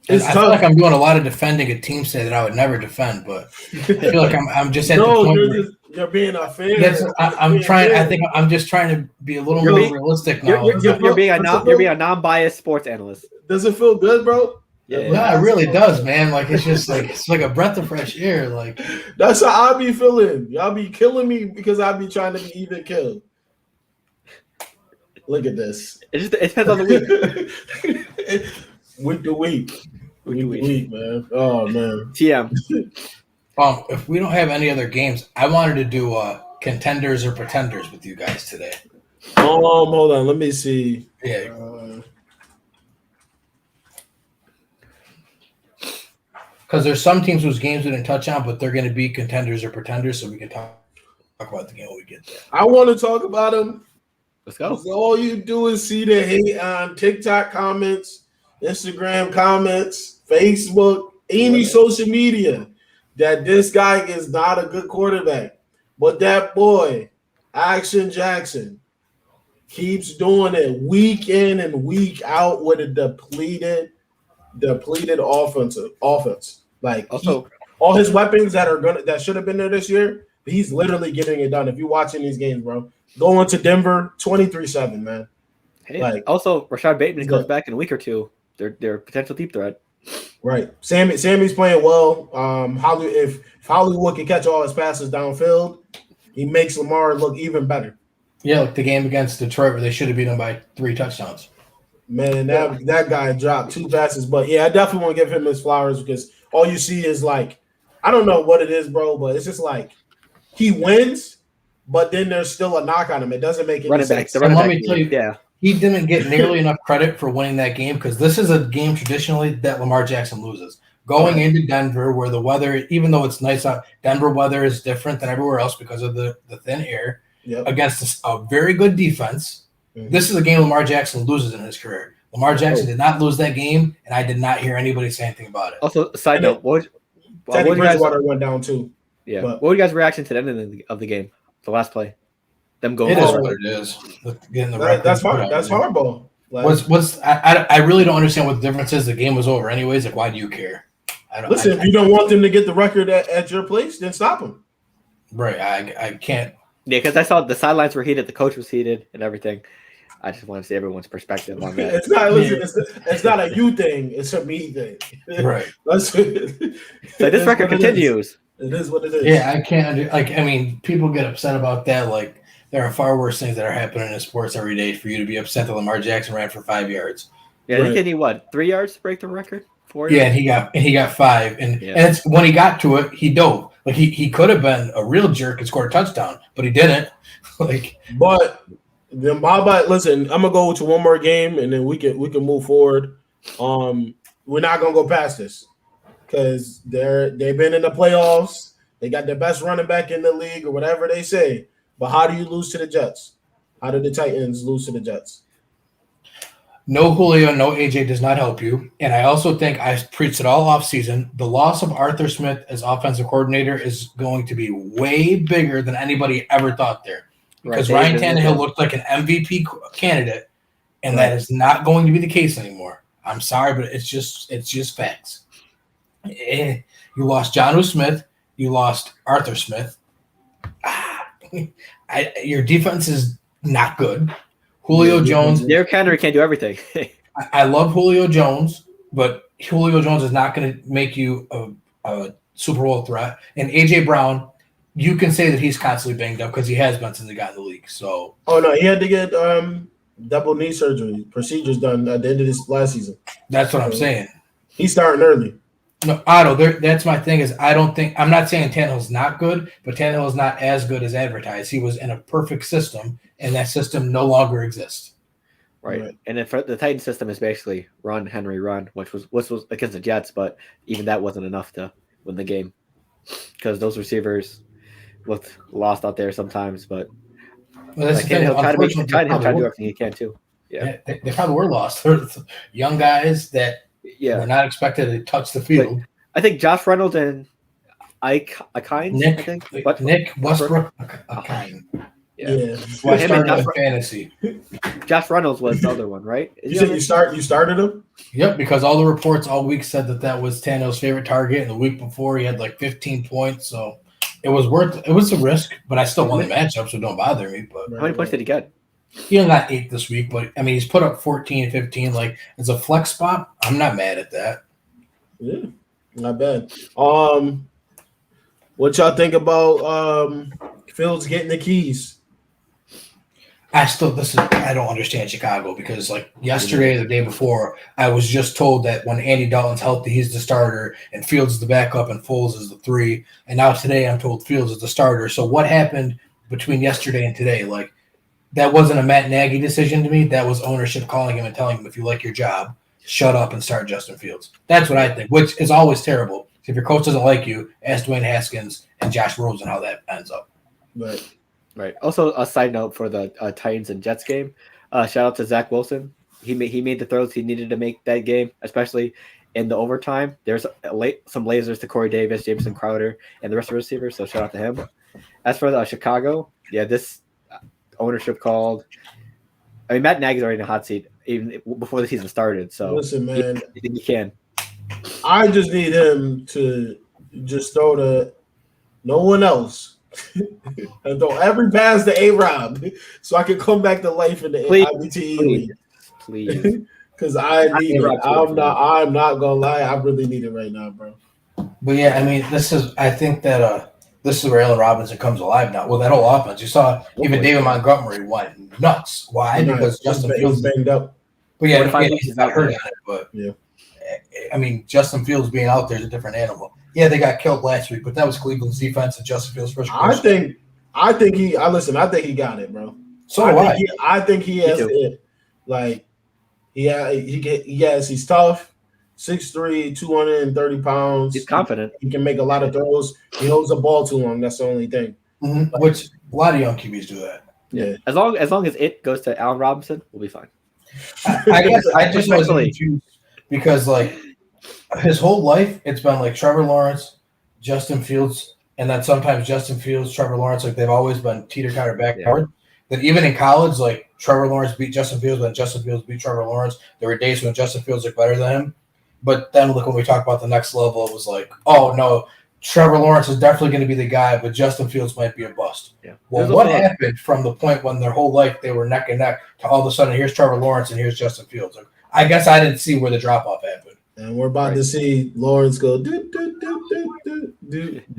I feel like I'm doing a lot of defending a team state that I would never defend, but I feel like I'm just at the point you're being a fan. I'm trying. I think I'm just trying to be a little more realistic now. You're being a non-biased sports analyst. Does it feel good, bro? Yeah, it really does, man. Like it's like a breath of fresh air. Like that's how I be feeling. Y'all be killing me because I be trying to be even killed. Look at this. It depends on the week. Week to week, man. Oh man. TM. If we don't have any other games, I wanted to do contenders or pretenders with you guys today. Hold on. Let me see. Yeah. Because there's some teams whose games we didn't touch on, but they're going to be contenders or pretenders, so we can talk about the game when we get there. I want to talk about them. Let's go. All you do is see the hate on TikTok comments, Instagram comments, Facebook, any social media that this guy is not a good quarterback. But that boy, Action Jackson, keeps doing it week in and week out with a depleted offense. Like also, all his weapons that should have been there this year, he's literally getting it done. If you're watching these games, bro, going to Denver 23-7, man. Hey, also Rashad Bateman comes back in a week or two. They're a potential deep threat. Right, Sammy's playing well. If Hollywood can catch all his passes downfield, he makes Lamar look even better. Yeah, like the game against Detroit where they should have beat him by 3 touchdowns. Man, that guy dropped 2 passes, but yeah, I definitely want to give him his flowers because all you see is like, I don't know what it is, bro, but it's just like he wins, but then there's still a knock on him. It doesn't make any sense. Let me tell you, he didn't get nearly enough credit for winning that game because this is a game traditionally that Lamar Jackson loses. Going into Denver where the weather, even though it's nice out, Denver weather is different than everywhere else because of the thin air against a very good defense. Mm-hmm. This is a game Lamar Jackson loses in his career. Lamar Jackson did not lose that game, and I did not hear anybody say anything about it. Also, side note, Teddy Bridgewater went down too. Yeah. What were you guys' reaction to the end of the game, the last play? Them going. It is what it is. That's hard. That's hardball. I really don't understand what the difference is. The game was over anyways. Like, why do you care? If you don't want them to get the record at your place, then stop them. Right. I can't. Yeah, because I saw the sidelines were heated, the coach was heated, and everything. I just want to see everyone's perspective on that. It's not a you thing. It's a me thing. Right. So this record continues. It is what it is. Yeah, I can't. People get upset about that. Like, there are far worse things that are happening in sports every day for you to be upset that Lamar Jackson ran for 5 yards. Yeah, I think he need 3 yards to break the record? 4 yards? Yeah, and he got 5. And it's when he got to it, he dove. Like he could have been a real jerk and scored a touchdown, but he didn't. Listen, I'm gonna go to one more game and then we can move forward. we're not gonna go past this because they've been in the playoffs. They got the best running back in the league or whatever they say. But how do you lose to the Jets? How did the Titans lose to the Jets? No Julio, no AJ does not help you. And I also think I preached it all offseason. The loss of Arthur Smith as offensive coordinator is going to be way bigger than anybody ever thought there. Because Ryan Tannehill looked like an MVP candidate, and that is not going to be the case anymore. I'm sorry, but it's just facts. You lost Jonnu Smith. You lost Arthur Smith. Your defense is not good. Julio Jones. Derrick Henry can't do everything. I love Julio Jones, but Julio Jones is not going to make you a Super Bowl threat. And A.J. Brown, you can say that he's constantly banged up because he has been since he got in the league. So, no, he had to get double knee surgery procedures done at the end of this last season. That's what I'm saying. He's starting early. No, Otto, that's my thing is I'm not saying Tannehill's not good, but Tannehill is not as good as advertised. He was in a perfect system, and that system no longer exists. Right. And then the Titan system is basically run, Henry, run, which was against the Jets, but even that wasn't enough to win the game because those receivers looked lost out there sometimes. But that's Tannehill try to do everything he can too. Yeah, they probably were lost. They're young guys that were not expected to touch the field. But I think Josh Reynolds and Nick Westbrook. Yeah. Fantasy. Josh Reynolds was the other one, right? You started him? Yep, because all the reports all week said that was Tannehill's favorite target, and the week before he had like 15 points, so it was a risk, but I still won the matchup, so don't bother me. But how many points did he get? He only got 8 this week, but I mean he's put up 14, 15. Like as a flex spot, I'm not mad at that. Yeah, not bad. What y'all think about Fields getting the keys? I don't understand Chicago because like yesterday or the day before, I was just told that when Andy Dalton's healthy, he's the starter and Fields is the backup and Foles is the 3. And now today I'm told Fields is the starter. So what happened between yesterday and today? Like that wasn't a Matt Nagy decision to me. That was ownership calling him and telling him, if you like your job, shut up and start Justin Fields. That's what I think, which is always terrible. If your coach doesn't like you, ask Dwayne Haskins and Josh Rosen how that ends up. Right. Also, a side note for the Titans and Jets game. Shout out to Zach Wilson. He made the throws he needed to make that game, especially in the overtime. There's some lasers to Corey Davis, Jameson Crowder, and the rest of the receivers. So shout out to him. As for the Chicago, this ownership called. I mean, Matt Nagy's already in the hot seat even before the season started. So listen, man, you think he can? I just need him to just throw to no one else. And throw every pass to A-Rob so I can come back to life in the IBTE league. Please. Because I need it. I'm not gonna lie, I really need it right now, bro. But yeah, I mean, I think that this is where Allen Robinson comes alive now. Well, that whole offense. You saw even David Montgomery went nuts. Why? Because Justin Fields banged up. But he's not hurt on it, but I mean, Justin Fields being out there is a different animal. Yeah, they got killed last week, but that was Cleveland's defense and Justin Fields' first question. I think he got it, bro. So I think he has it. Like he's tough, 6'3", 230 pounds. He's confident. He can make a lot of throws. He holds the ball too long. That's the only thing. Mm-hmm. Which a lot of young QBs do that. Yeah. As long as it goes to Allen Robinson, we'll be fine. I guess I just was confused because like his whole life it's been like Trevor Lawrence, Justin Fields, and then sometimes Justin Fields, Trevor Lawrence, like they've always been teeter-totter backcourt. That even in college, like Trevor Lawrence beat Justin Fields, when Justin Fields beat Trevor Lawrence. There were days when Justin Fields looked better than him. But then look, when we talk about the next level, it was like, oh no, Trevor Lawrence is definitely going to be the guy, but Justin Fields might be a bust. Yeah. Well, what happened from the point when their whole life they were neck and neck to all of a sudden here's Trevor Lawrence and here's Justin Fields? Like, I guess I didn't see where the drop-off happened. And we're about to see Lawrence go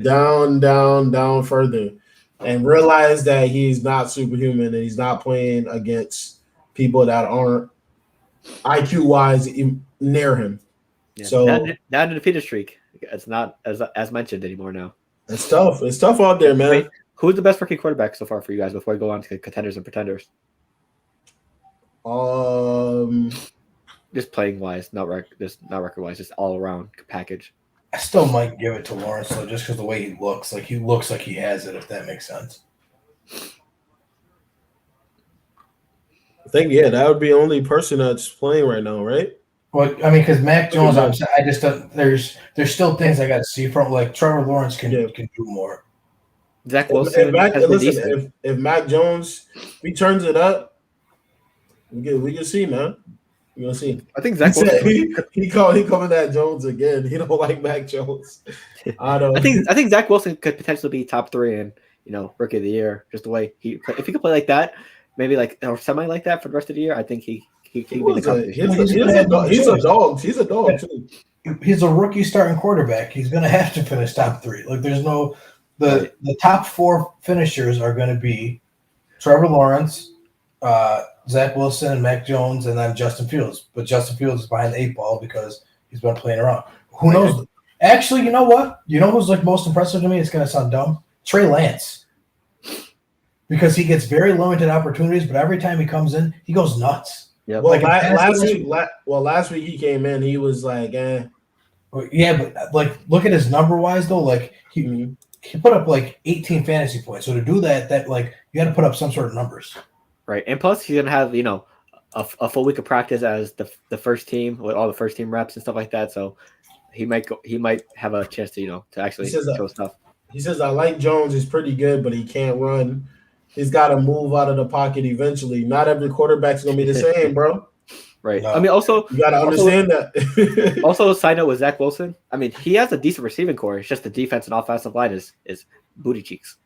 down further and realize that he's not superhuman and he's not playing against people that aren't IQ-wise near him. Yeah. So not in a defeated streak. It's not as mentioned anymore now. It's tough. It's tough out there, man. Wait, who's the best rookie quarterback so far for you guys before we go on to contenders and pretenders? just playing wise, not record wise, just all around package. I still might give it to Lawrence though, just because the way he looks like he has it. If that makes sense. I think that would be the only person that's playing right now, right? Well, I mean, because Mac Jones, I just don't. There's still things I got to see from. Like Trevor Lawrence can do more. Zach Wilson if Mac Jones he turns it up, we can see, man. We're gonna see. I think Zach Wilson he coming at Jones again. He don't like Mac Jones. I think Zach Wilson could potentially be top 3 in rookie of the year. Just the way if he could play like that, maybe like or semi like that for the rest of the year. I think he can be in the competition. He's a dog. He's a dog too. He's a rookie starting quarterback. He's gonna have to finish top 3. Like there's no the top 4 finishers are gonna be Trevor Lawrence, Zach Wilson and Mac Jones, and then Justin Fields. But Justin Fields is behind the 8 ball because he's been playing around. Who knows? Actually, you know what? You know who's like most impressive to me? It's going to sound dumb. Trey Lance. Because he gets very limited opportunities, but every time he comes in, he goes nuts. Yeah. Well, last week he came in, he was like, eh. Yeah, but like look at his number wise though. Like he put up like 18 fantasy points. So to do that like you got to put up some sort of numbers. Right, and plus he's gonna have a full week of practice as the first team with all the first team reps and stuff like that. So he might have a chance to to actually show stuff. He says I like Jones. He's pretty good, but he can't run. He's got to move out of the pocket eventually. Not every quarterback's gonna be the same, bro. Right. No. I mean, also you gotta understand that. Also, side note with Zach Wilson. I mean, he has a decent receiving core. It's just the defense and offensive line is booty cheeks.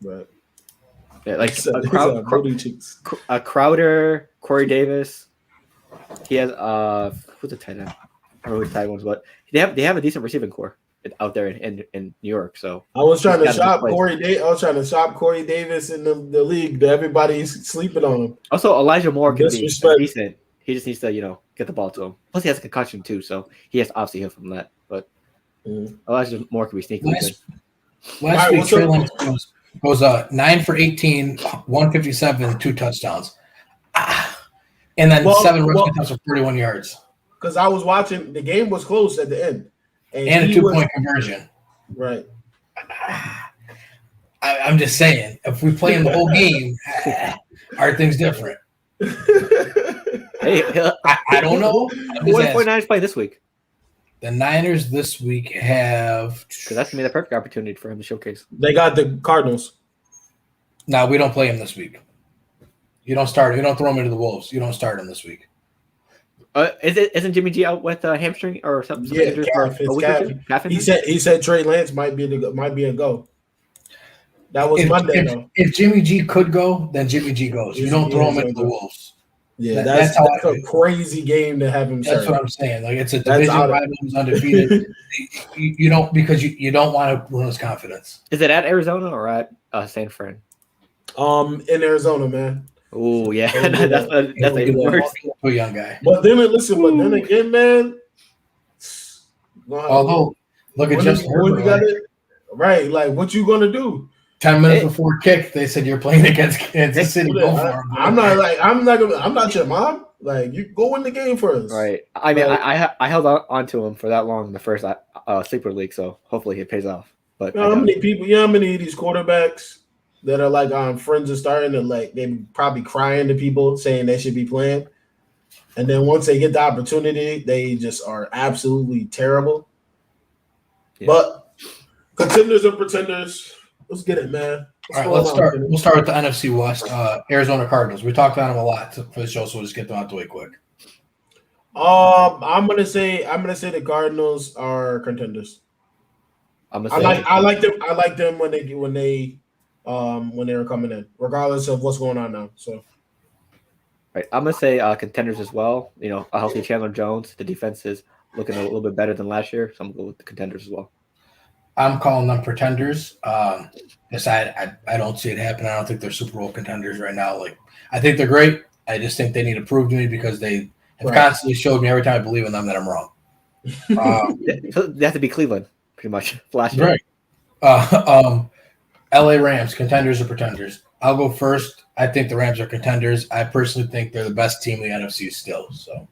Right. Yeah, like Crowder, Corey Davis. He has who's the tight end? I don't know who the tight ones, but they have a decent receiving core out there in New York. So I was trying to shop Corey Davis in the league. Everybody's sleeping on him. Also, Elijah Moore can be decent. He just needs to get the ball to him. Plus, he has a concussion too, so he has to obviously heal from that. But Elijah Moore can be sneaky. Last week, Trey Lance goes 9 for 18, 157, 2 touchdowns. And then 7 rushing attempts for 31 yards. Because I was watching, the game was close at the end. And a 2-point conversion. Right. I'm just saying, if we play in the whole game, are things different? Hey, I don't know. What do 49ers play this week? The Niners this week have... Because that's going to be the perfect opportunity for him to showcase. They got the Cardinals. No, we don't play him this week. You don't start him. You don't throw him into the Wolves. You don't start him this week. Isn't Jimmy G out with a hamstring or something? Yeah, calf. He said Trey Lance might be a go. That was Monday though. If Jimmy G could go, then Jimmy G goes. You don't throw him into the Wolves. Yeah, that's a crazy game to have him. That's what I'm saying. Like it's a division rival who's undefeated. you don't because you don't want to ruin his confidence. Is it at Arizona or at San Fran? In Arizona, man. Oh yeah, that's a worse. A young guy. But then again, man. Although, look at Justin Herbert. Right, like what you gonna do? 10 minutes before kick, they said you're playing against Kansas City. I'm not your mom. Like you go win the game first. Right. I mean, I held on to him for that long in the first sleeper league, so hopefully it pays off. But how many of these quarterbacks that are like friends are starting to like they probably crying to people saying they should be playing, and then once they get the opportunity, they just are absolutely terrible. Yeah. But contenders and pretenders. Let's get it, man. All right, let's start. We'll start with the NFC West. Arizona Cardinals. We talked about them a lot for the show, so we'll just get them out the way quick. I'm gonna say the Cardinals are contenders. I like them when they were coming in, regardless of what's going on now. So, right, I'm gonna say contenders as well. A healthy Chandler Jones. The defense is looking a little bit better than last year, so I'm gonna go with the contenders as well. I'm calling them pretenders. Yes, I don't see it happening. I don't think they're Super Bowl contenders right now. Like I think they're great. I just think they need to prove to me because they have constantly showed me every time I believe in them that I'm wrong. So they have to be Cleveland, pretty much. Last year. Right. LA Rams, contenders or pretenders? I'll go first. I think the Rams are contenders. I personally think they're the best team in the NFC still. So,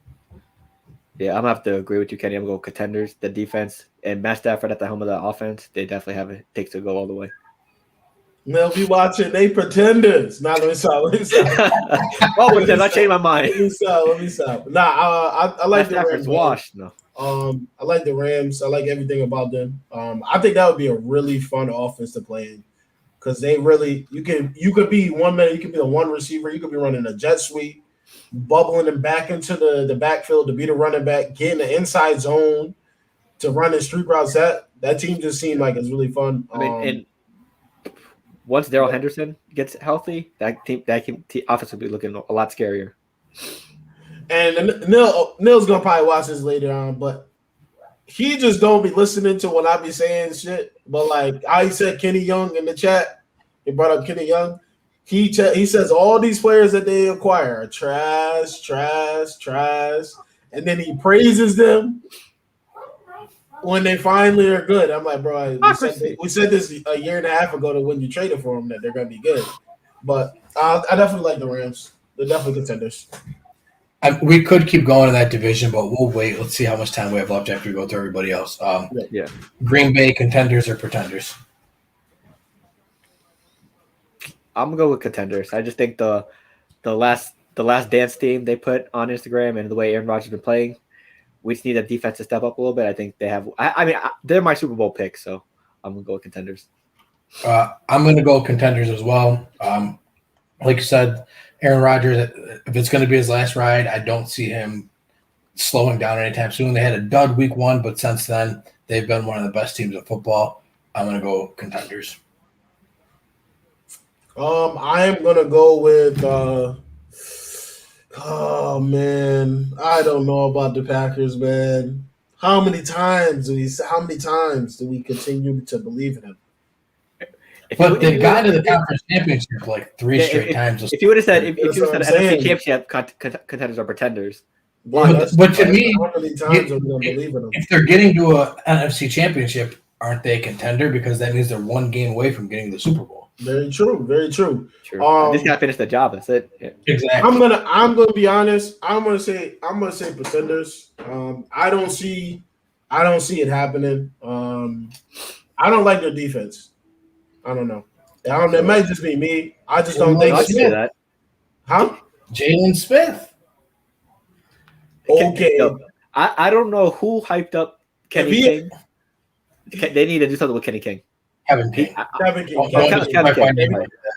Yeah, I'm gonna have to agree with you, Kenny. I'm gonna go contenders. The defense and Matt Stafford at the helm of the offense, they definitely have it takes to go all the way. They'll be watching. They pretenders. Nah, let me stop. Oh, pretend I changed my mind. Let me stop. Nah, I like Matt the Stafford's Rams. washed. No. I like the Rams. I like everything about them. I think that would be a really fun offense to play in because they really you could be one minute, you could be the one receiver, you could be running a jet sweep, bubbling them back into the backfield to be the running back, getting the inside zone to run in street routes. That team just seemed like it's really fun. I mean, and once Darrell Henderson gets healthy, that offense will be looking a lot scarier. And Neil's gonna probably watch this later on, but he just don't be listening to what I be saying shit. But like I said, Kenny Young in the chat, he brought up Kenny Young. He says all these players that they acquire are trash, and then he praises them when they finally are good. I'm like, bro, we said this a year and a half ago to when you traded for them that they're gonna be good. But I definitely like the Rams. They're definitely contenders. We could keep going in that division, but we'll wait. Let's see how much time we have left after we go through everybody else. Yeah. Green Bay contenders or pretenders? I'm gonna go with contenders. I just think the last dance team they put on Instagram and the way Aaron Rodgers has been playing, we just need a defense to step up a little bit. I think they have. I mean, they're my Super Bowl pick, so I'm gonna go with contenders. I'm gonna go contenders as well. Like you said, Aaron Rodgers, if it's going to be his last ride, I don't see him slowing down anytime soon. They had a dud week 1, but since then, they've been one of the best teams in football. I'm going to go contenders. I am going to go with oh, man. I don't know about the Packers, man. How many times do we continue to believe in them? But they've gotten to the conference championship like 3 straight times. If you would have said NFC championship, contenders are pretenders. But to me, how many times are we going to believe in them? If they're getting to an NFC championship, aren't they a contender? Because that means they're one game away from getting the Super Bowl. Very true. Very true. Just gotta finish the job. That's it. Yeah. Exactly. I'm gonna be honest. I'm gonna say pretenders. I don't see it happening. I don't like their defense. I don't know. It might just be me. I just don't think. I say that. Huh? Jalen Smith. Okay. I don't know who hyped up Kenny King. They need to do something with Kenny King. Kevin King. Kevin King.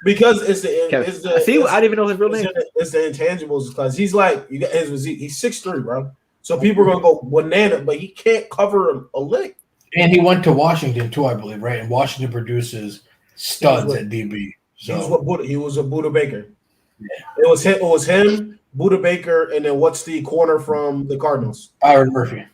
Because it's the see, I didn't even know his real name. It's the intangibles because he's like he's 6'3", bro. So people are gonna go banana, but he can't cover a lick. And he went to Washington too, I believe, right? And Washington produces studs at DB. So he was a Buda Baker. Yeah. It was him, Buda Baker, and then what's the corner from the Cardinals? Byron Murphy.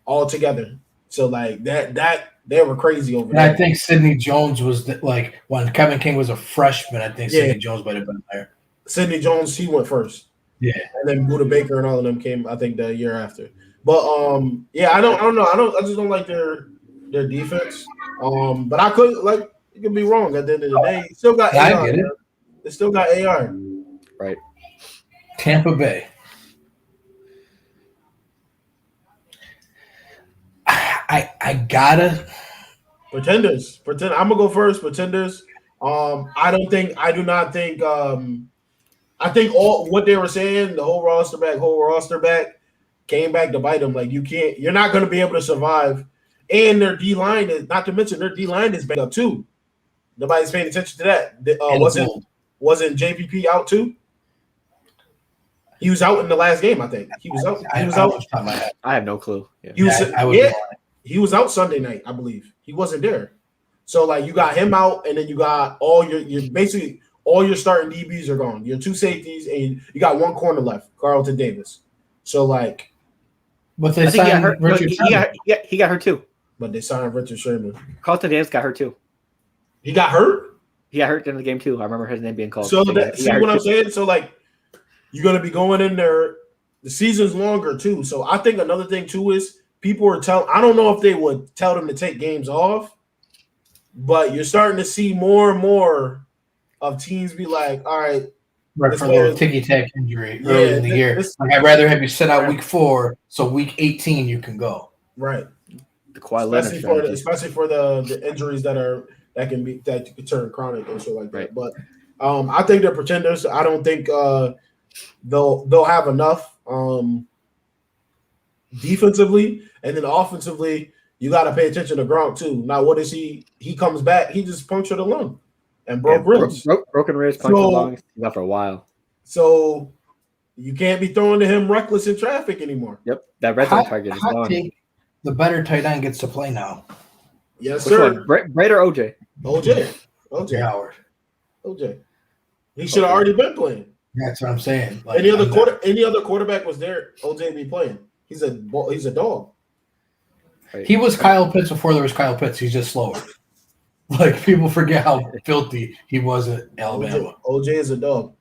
All together. So like that they were crazy over there. And I think Sidney Jones was like when Kevin King was a freshman. I think Sidney Jones might have been there. Sidney Jones, he went first. Yeah, and then Buda Baker and all of them came, I think, the year after. But I don't know. I just don't like their defense. But I could it could be wrong at the end of the day. Still got AR. They still got AR. Right. Tampa Bay. I gotta pretenders. I'm gonna go first. Pretenders. I do not think. I think all what they were saying, the whole roster back, came back to bite them. Like you're not gonna be able to survive. And their D line is not to mention their D line is back up too. Nobody's paying attention to that. Wasn't JPP out too? He was out in the last game, I think. He was out. I have no clue. Yeah. He was out Sunday night, I believe. He wasn't there. So like you got him out, and then you got all your starting DBs are gone. Your 2 safeties, and you got 1 corner left, Carlton Davis. So like, but they signed Richard. He got hurt too. But they signed Richard Sherman. Carlton Davis got hurt too. He got hurt. He got hurt in the game too. I remember his name being called. So see what I'm saying? So like, you're gonna be going in there. The season's longer too. So I think another thing too is people are telling. I don't know if they would tell them to take games off, but you're starting to see more and more of teams be like, all right, Right, this for a player, little ticky-tack injury Yeah, early in the year. this- Like, I'd rather have you sit out Right. week 4, so week 18 you can go. right? The Kawhi Leonard strategy. Especially for the injuries that could turn chronic and shit like that. Right. But I think they're pretenders. I don't think they'll have enough defensively, and then offensively, you got to pay attention to Gronk too. Now, what is he? He comes back. He just punctured a lung and broke ribs. Broken ribs, punctured lungs. He's out for a while. So you can't be throwing to him reckless in traffic anymore. Yep, that red zone target is gone. The better tight end gets to play now. Yes, Which sir. one? Braid or OJ? OJ Howard. OJ. He should have already been playing. That's what I'm saying. Like, Any other quarterback was there, OJ be playing. He's a dog. Right. He was Kyle Pitts before there was Kyle Pitts. He's just slower. Like, people forget how filthy he was at Alabama. OJ is a dog.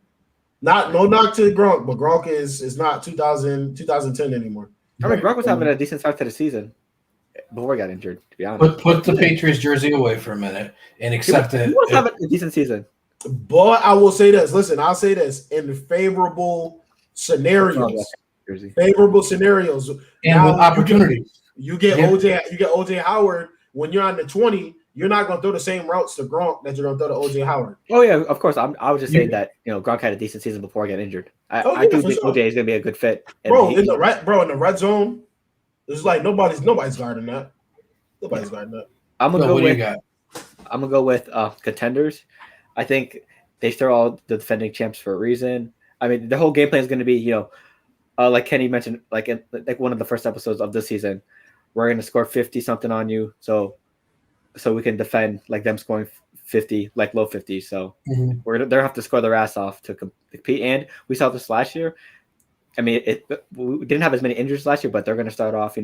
No knock to Gronk, but Gronk is not 2010 anymore. I mean, Gronk was having a decent start to the season before he got injured, to be honest. Put the Patriots jersey away for a minute and accept that. He was having a decent season. But I will say this. Listen, I'll say this. In favorable scenarios. And with opportunities. You get OJ Howard when you're on the 20, you're not gonna throw the same routes to Gronk that you're gonna throw to OJ Howard. Oh yeah, of course. I was just saying that Gronk had a decent season before he got injured. I do think OJ is gonna be a good fit. In the red zone, it's like nobody's guarding that. Nobody's guarding that. I'm gonna go with contenders. I think they're all the defending champs for a reason. I mean, the whole game plan is going to be, like Kenny mentioned, like one of the first episodes of this season, we're going to score 50 something on you, so we can defend like them scoring 50, like low 50. So they're going to have to score their ass off to compete. And we saw this last year. I mean, we didn't have as many injuries last year, but they're going to start off,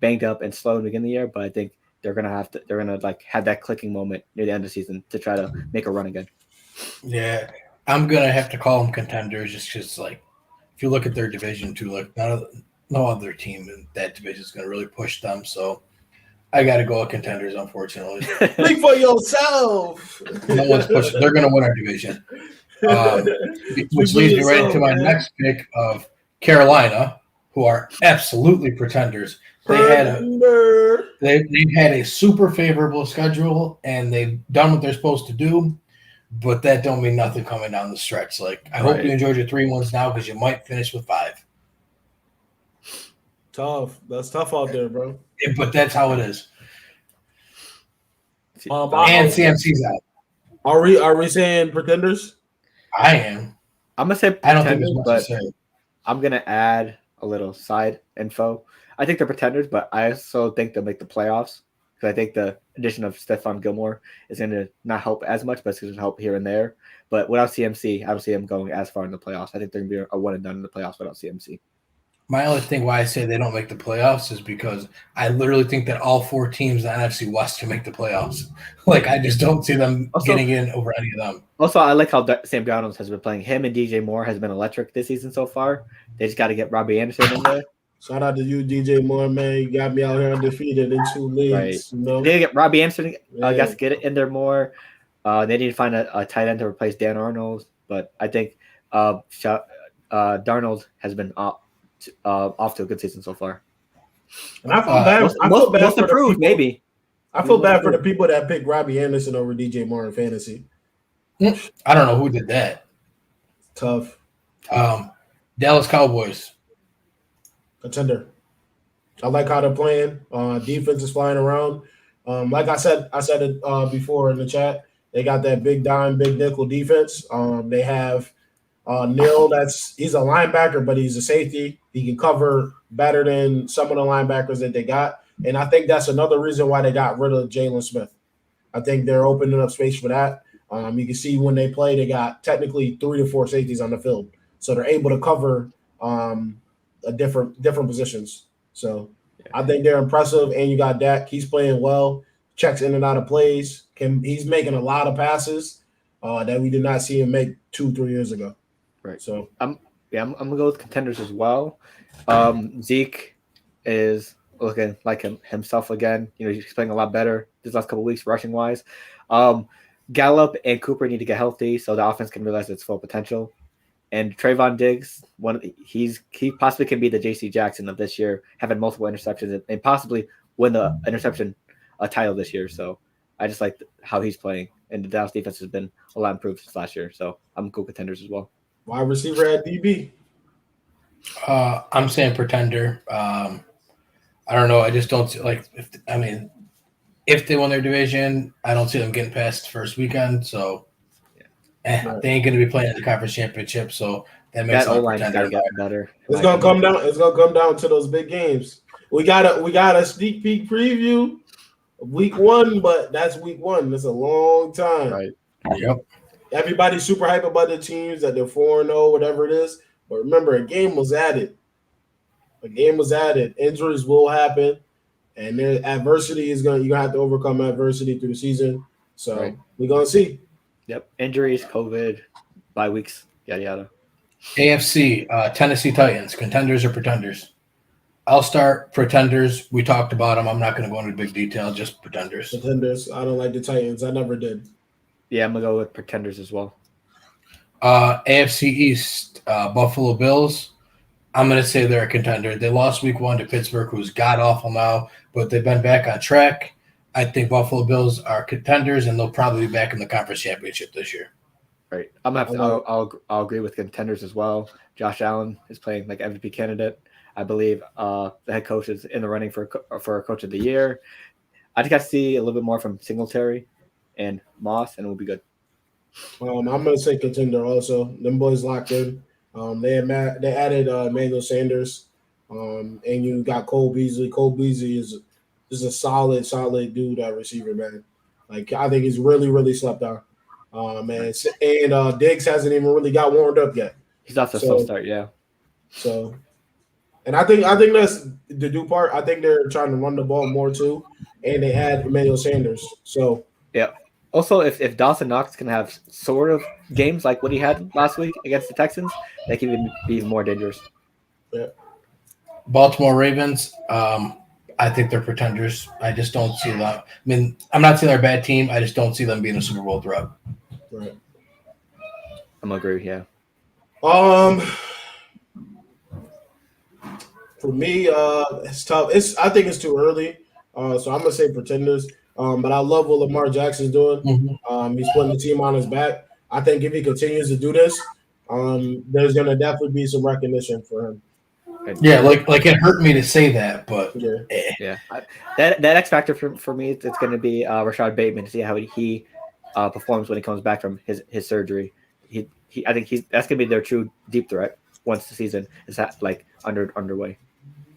banged up and slow in the beginning of the year. But I think they're going to have that clicking moment near the end of the season to try to make a run again. Yeah, I'm going to have to call them contenders just because, like, if you look at their division too, like, no other team in that division is going to really push them. So I got to go with contenders, unfortunately. Think for yourself. No one's pushing. They're going to win our division. Which leads me right into my next pick of Carolina, who are absolutely pretenders. They've had a super favorable schedule, and they've done what they're supposed to do, but that don't mean nothing coming down the stretch. Like, I hope you enjoyed your 3-1s now because you might finish with 5. Tough. That's tough out there, bro. Yeah, but that's how it is. And CMC's out. Are we saying pretenders? I am. I'm gonna say I don't think there's much but to say. I'm gonna add a little side info. I think they're pretenders, but I also think they'll make the playoffs because I think the addition of Stephon Gilmore is going to not help as much, but it's going to help here and there. But without CMC, I don't see them going as far in the playoffs. I think they're going to be a one and done in the playoffs without CMC. My only thing why I say they don't make the playoffs is because I literally think that all 4 teams in the NFC West can make the playoffs. Like, I just don't see them getting in over any of them. Also, I like how Sam Darnold has been playing. Him and DJ Moore has been electric this season so far. They just got to get Robbie Anderson in there. Shout out to you, DJ Moore, man. You got me out here undefeated in 2 leagues. Right. They get Robbie Anderson. I guess get it in there more. They need to find a tight end to replace Dan Arnold, but I think Darnold has been off to a good season so far. And I feel bad. Most improved, maybe. I feel bad for the people that picked Robbie Anderson over DJ Moore in fantasy. I don't know who did that. Tough. Dallas Cowboys. Contender. I like how they're playing. Defense is flying around. Like I said it before in the chat. They got that big dime, big nickel defense. They have Neil. He's a linebacker, but he's a safety. He can cover better than some of the linebackers that they got. And I think that's another reason why they got rid of Jalen Smith. I think they're opening up space for that. You can see when they play, they got technically 3 to 4 safeties on the field, so they're able to cover different positions. So I think they're impressive. And you got Dak; he's playing well, checks in and out of plays. He's making a lot of passes that we did not see him make 2-3 years ago. Right. So I'm gonna go with contenders as well. Zeke is looking like himself again. He's playing a lot better this last couple of weeks rushing wise. Gallup and Cooper need to get healthy so the offense can realize its full potential. And Trayvon Diggs, he possibly can be the J.C. Jackson of this year, having multiple interceptions and possibly win the interception title this year. So I just like how he's playing, and the Dallas defense has been a lot improved since last year. So I'm cool contenders as well. Wide receiver at DB. I'm saying pretender. I don't know. I just don't see, if they win their division, I don't see them getting past the first weekend. So they ain't going to be playing in the conference championship. So that makes them pretender. Get better. It's gonna come down. It's gonna come down to those big games. We got a sneak peek preview of week 1, but that's week 1. That's a long time. Right. Yep. Everybody's super hype about the teams that they're 4-0, whatever it is. But remember, a game was added. Injuries will happen, and adversity is you're gonna have to overcome adversity through the season. So we're gonna see. Yep. Injuries, COVID, bye weeks, yada yada. AFC, Tennessee Titans, contenders or pretenders? I'll start pretenders. We talked about them. I'm not going to go into big detail, just pretenders. Pretenders. I don't like the Titans. I never did. Yeah, I'm going to go with pretenders as well. AFC East, Buffalo Bills. I'm going to say they're a contender. They lost week 1 to Pittsburgh, who's god-awful now, but they've been back on track. I think Buffalo Bills are contenders, and they'll probably be back in the conference championship this year. Right. I'll agree with contenders as well. Josh Allen is playing like MVP candidate. I believe the head coach is in the running for coach of the year. I just got to see a little bit more from Singletary and Moss, and we'll be good. I'm gonna say contender also. Them boys locked in. They added Emmanuel Sanders, and you got Cole Beasley. Cole Beasley is a solid dude at receiver, man. Like I think he's really slept on. And Diggs hasn't even really got warmed up yet. He's off to a slow start, yeah. So, and I think that's the do part. I think they're trying to run the ball more too, and they add Emmanuel Sanders. So, yeah. Also, if Dawson Knox can have sort of games like what he had last week against the Texans, that can even be more dangerous. Yeah. Baltimore Ravens. I think they're pretenders. I just don't see them. I mean, I'm not saying they're a bad team. I just don't see them being a Super Bowl threat. Right. I'm gonna agree. Yeah. For me, it's tough. I think it's too early. So I'm gonna say pretenders. But I love what Lamar Jackson's doing. Mm-hmm. He's putting the team on his back. I think if he continues to do this, there's gonna definitely be some recognition for him. Yeah, like it hurt me to say that, but yeah. That X factor for me, it's going to be Rashad Bateman to see how he performs when he comes back from his surgery. I think that's going to be their true deep threat once the season is underway.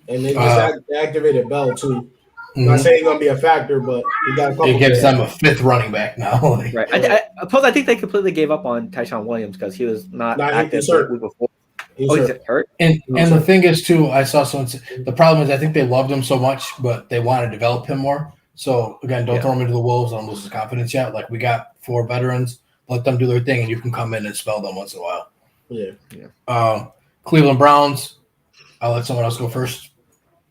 And they just activated Bell too. I'm not saying he's going to be a factor, but he got a couple. It gives them a 5th running back now. Right. I think they completely gave up on Tyshawn Williams because he was not active the week before. He's hurt. And the thing is, too, I saw someone say, the problem is I think they loved him so much, but they want to develop him more. So, again, don't throw him into the wolves. Don't lose his confidence yet. Like, we got 4 veterans. Let them do their thing, and you can come in and spell them once in a while. Yeah. Cleveland Browns. I'll let someone else go first.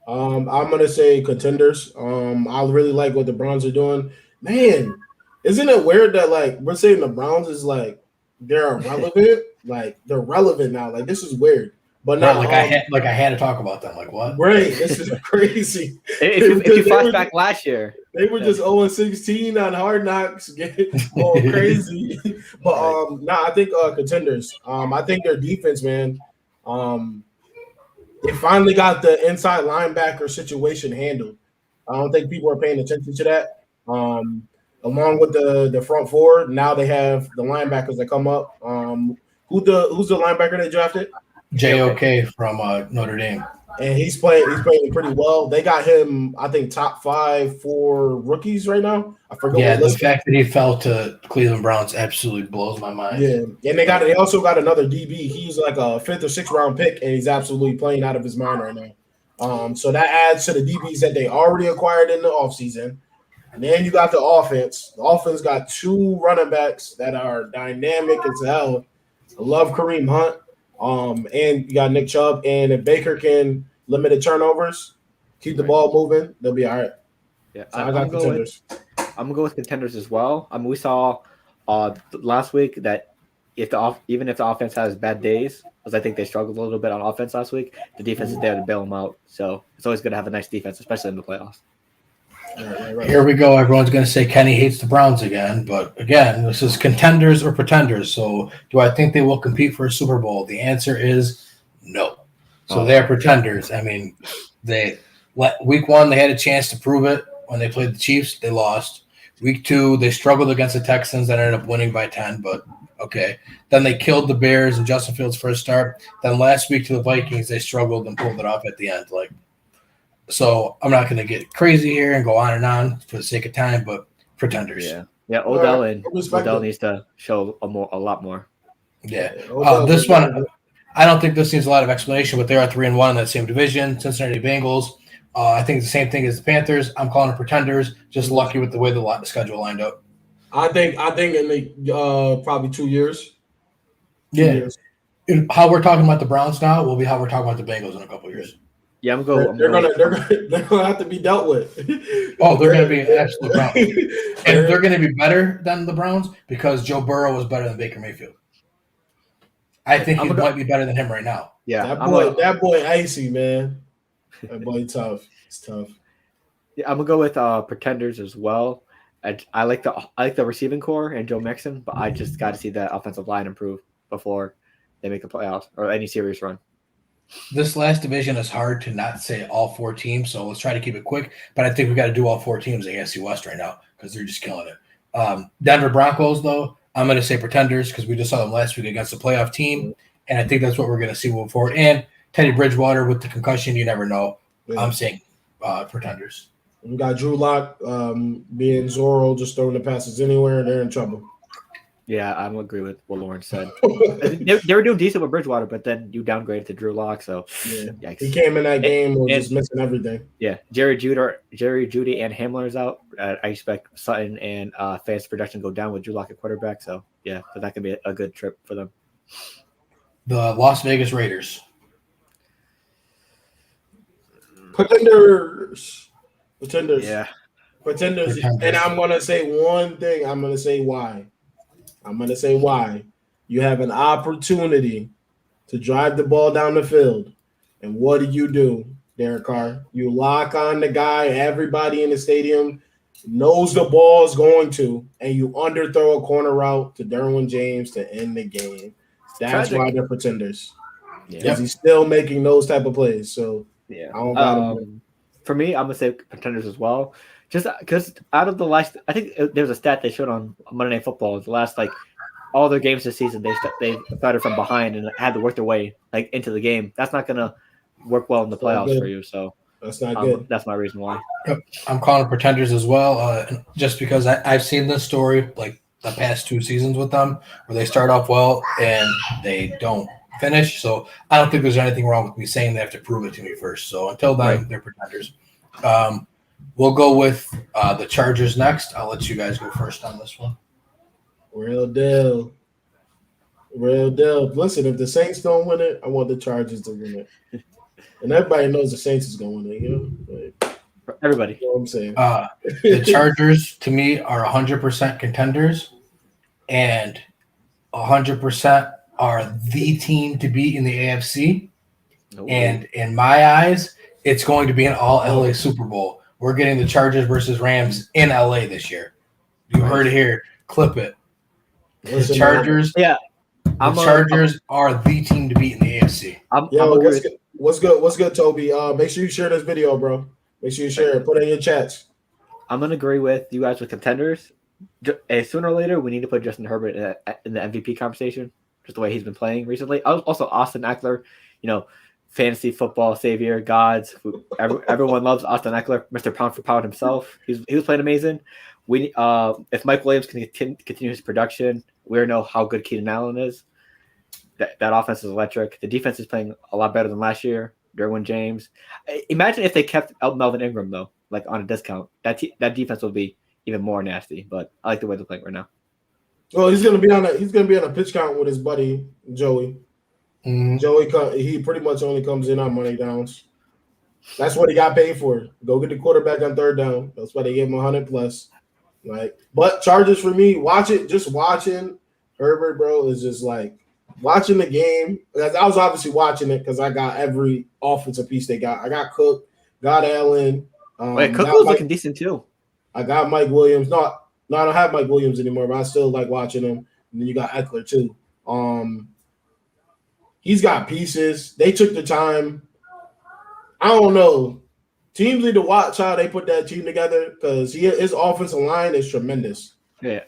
I'm going to say contenders. I really like what the Browns are doing. Man, isn't it weird that, like, we're saying the Browns is, like, they're irrelevant? Like they're relevant now. Like this is weird, but not I had to talk about them. Like what? Right, this is crazy. if you flash back last year, they were just 0-16 on Hard Knocks, going crazy. But I think contenders. I think their defense, man. They finally got the inside linebacker situation handled. I don't think people are paying attention to that. Along with the front four, now they have the linebackers that come up. Who's the linebacker they drafted? JOK from Notre Dame. And he's playing pretty well. They got him, I think, top 5 for rookies right now. I forget. Yeah, the fact that he fell to Cleveland Browns absolutely blows my mind. Yeah, and they also got another DB. He's like a 5th or 6th round pick, and he's absolutely playing out of his mind right now. So that adds to the DBs that they already acquired in the offseason. And then you got the offense. The offense got 2 running backs that are dynamic as hell. I love Kareem Hunt. And you got Nick Chubb. And if Baker can limit the turnovers, keep the ball moving, they'll be all right. Yeah, so I'm going to go with contenders. I'm going to go with contenders as well. I mean, we saw last week that even if the offense has bad days, because I think they struggled a little bit on offense last week, the defense is there to bail them out. So it's always good to have a nice defense, especially in the playoffs. Right. Here we go. Everyone's going to say Kenny hates the Browns again. But again, this is contenders or pretenders. So do I think they will compete for a Super Bowl? The answer is no. So they're pretenders. I mean, week 1, they had a chance to prove it when they played the Chiefs. They lost. Week 2, they struggled against the Texans and ended up winning by 10. But okay. Then they killed the Bears and Justin Fields' first start. Then last week to the Vikings, they struggled and pulled it off at the end. So I'm not going to get crazy here and go on and on for the sake of time, but pretenders. Yeah. Odell needs to show a lot more. Yeah. This one, I don't think this needs a lot of explanation, but they are 3-1 in that same division. Cincinnati Bengals. I think the same thing as the Panthers. I'm calling it pretenders. Just lucky with the way the schedule lined up. I think in the probably 2 years. How we're talking about the Browns now will be how we're talking about the Bengals in a couple of years. Yeah, they're gonna have to be dealt with. Oh, they're gonna be an absolute Browns, and they're gonna be better than the Browns because Joe Burrow was better than Baker Mayfield. I think he might be better than him right now. Yeah, that boy icy, man. That boy tough. It's tough. Yeah, I'm gonna go with pretenders as well. I like the receiving core and Joe Mixon, but I just got to see that offensive line improve before they make the playoffs or any serious run. This last division is hard to not say all 4 teams, so let's try to keep it quick. But I think we got to do all 4 teams in the AFC West right now because they're just killing it. Denver Broncos, though, I'm going to say pretenders because we just saw them last week against a playoff team, and I think that's what we're going to see moving forward. And Teddy Bridgewater with the concussion, you never know. Yeah. I'm saying pretenders. We got Drew Lock being Zorro, just throwing the passes anywhere, and they're in trouble. Yeah, I agree with what Lawrence said. they were doing decent with Bridgewater, but then you downgraded to Drew Lock, so yikes. He came in that game and just missing everything. Yeah, Jerry Jeudy and Hamler is out. I expect Sutton and fantasy production go down with Drew Lock at quarterback, so yeah, but that can be a good trip for them. The Las Vegas Raiders. Pretenders. Yeah. Pretenders. And I'm going to say one thing. I'm going to say why. You have an opportunity to drive the ball down the field. And what do, Derek Carr? You lock on the guy. Everybody in the stadium knows the ball is going to, and you underthrow a corner route to Derwin James to end the game. That's why they're pretenders. Because he's still making those type of plays. So, yeah. For me, I'm going to say pretenders as well. Just because out of the last, I think there was a stat they showed on Monday Night Football. The last, all their games this season, they started from behind and had to work their way into the game. That's not going to work well in the playoffs for you. So that's not good. That's my reason why. I'm calling pretenders as well, just because I've seen this story the past 2 seasons with them, where they start off well and they don't finish. So I don't think there's anything wrong with me saying they have to prove it to me first. So until then, they're pretenders. We'll go with the Chargers next. I'll let you guys go first on this one. Real deal. Listen, if the Saints don't win it, I want the Chargers to win it. And everybody knows the Saints is going to win it, everybody. You know what I'm saying? The Chargers, to me, are 100% contenders and 100% are the team to beat in the AFC. Oh. And in my eyes, it's going to be an all-LA Super Bowl. We're getting the Chargers versus Rams in LA this year. You heard it here. Clip it. The Chargers. Yeah. The Chargers are the team to beat in the AFC. What's good, Toby? Make sure you share this video, bro. Make sure you share it. Put it in your chats. I'm gonna agree with you guys with contenders. Sooner or later, we need to put Justin Herbert in the MVP conversation, just the way he's been playing recently. Also, Austin Eckler, fantasy football savior, gods. Everyone loves Austin Eckler, Mr. Pound for Pound himself. He was playing amazing. If Mike Williams can continue his production, we know how good Keenan Allen is. That offense is electric. The defense is playing a lot better than last year. Derwin James. Imagine if they kept Melvin Ingram though, on a discount. That defense will be even more nasty. But I like the way they're playing right now. Well, he's gonna be on a pitch count with his buddy Joey. Mm-hmm. Joey, he pretty much only comes in on money downs. That's what he got paid for. Go get the quarterback on third down. That's why they gave him 100+. Like, but Chargers for me, just watching Herbert, bro, is just like watching the game. I was obviously watching it because I got every offensive piece they got. I got Cook, got Allen. Cook was looking decent too. I got Mike Williams. No, I don't have Mike Williams anymore, but I still like watching him. And then you got Eckler too. He's got pieces. They took the time. I don't know. Teams need to watch how they put that team together because his offensive line is tremendous. Yeah.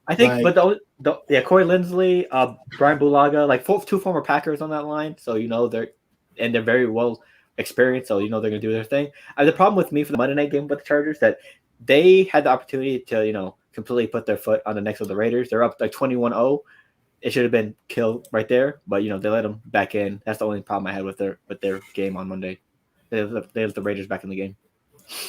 I think, but Corey Linsley, Brian Bulaga, like two former Packers on that line, so they're very well experienced, so they're going to do their thing. The problem with me for the Monday night game with the Chargers that they had the opportunity to completely put their foot on the necks of the Raiders. They're up like 21-0. It should have been killed right there, but they let them back in. That's the only problem I had with their game on Monday. They let the Raiders back in the game.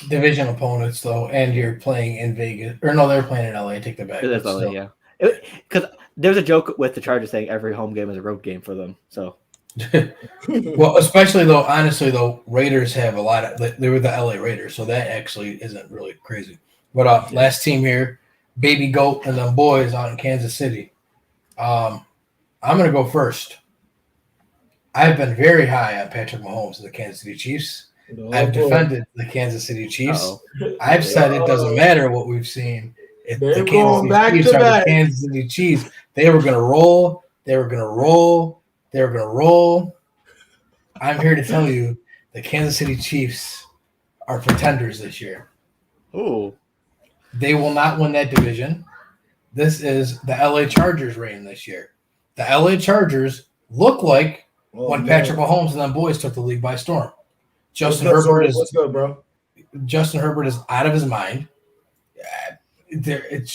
Division opponents, though, and you're playing in Vegas. Or no, they're playing in LA. Take the back. It's LA, yeah. Because there's a joke with the Chargers saying every home game is a road game for them. So, well, especially though, honestly though, Raiders have a lot of. They were the LA Raiders, so that actually isn't really crazy. But last team here, Baby Goat and them boys out in Kansas City. I'm gonna go first. I've been very high on Patrick Mahomes and the Kansas City Chiefs. I've defended the Kansas City Chiefs. I've said it doesn't matter what we've seen. The Kansas City Chiefs are the Kansas City Chiefs. They were going to roll. They were going to roll. They were going to roll. I'm here to tell you the Kansas City Chiefs are pretenders this year. Ooh. They will not win that division. This is the LA Chargers reign this year. The LA Chargers look like when Patrick Mahomes and them boys took the league by storm. Justin Herbert is out of his mind.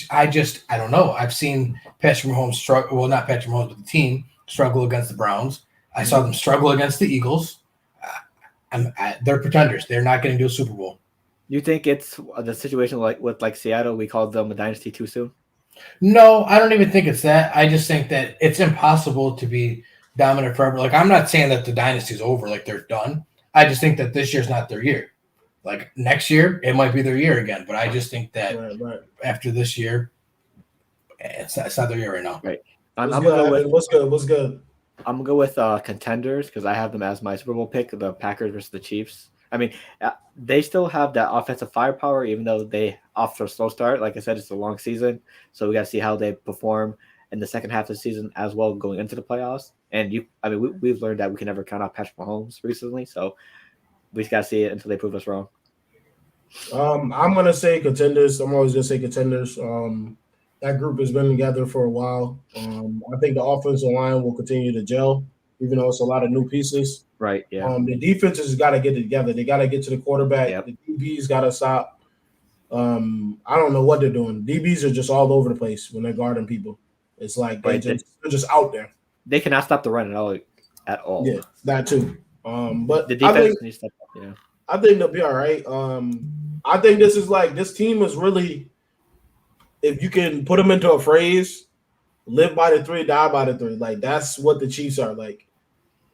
I don't know. I've seen Patrick Mahomes struggle. Well, not Patrick Mahomes, but the team struggle against the Browns. I saw them struggle against the Eagles. They're pretenders. They're not getting to a Super Bowl. You think it's the situation with Seattle? We called them a dynasty too soon. No, I don't even think it's that. I just think that it's impossible to be dominant forever. Like, I'm not saying that the dynasty's over, like they're done. I just think that this year's not their year. Like next year, it might be their year again. But I just think that after this year, it's not their year right now. Right. What's good? I'm gonna go with contenders because I have them as my Super Bowl pick, the Packers versus the Chiefs. I mean, they still have that offensive firepower, even though they off to a slow start. Like I said, it's a long season, so we got to see how they perform in the second half of the season as well, going into the playoffs. And we've learned that we can never count out Patrick Mahomes recently, so we just got to see it until they prove us wrong. I'm gonna say contenders. I'm always gonna say contenders. That group has been together for a while. I think the offensive line will continue to gel, even though it's a lot of new pieces. Right. Yeah. The defenses got to get it together. They got to get to the quarterback. Yep. The DBs got to stop. I don't know what they're doing. DBs are just all over the place when they're guarding people. It's like they're just out there. They cannot stop the run at all. Yeah, that too. But the defense needs to step up. Yeah. I think they'll be all right. I think this team is really, if you can put them into a phrase, live by the three, die by the three. Like that's what the Chiefs are like.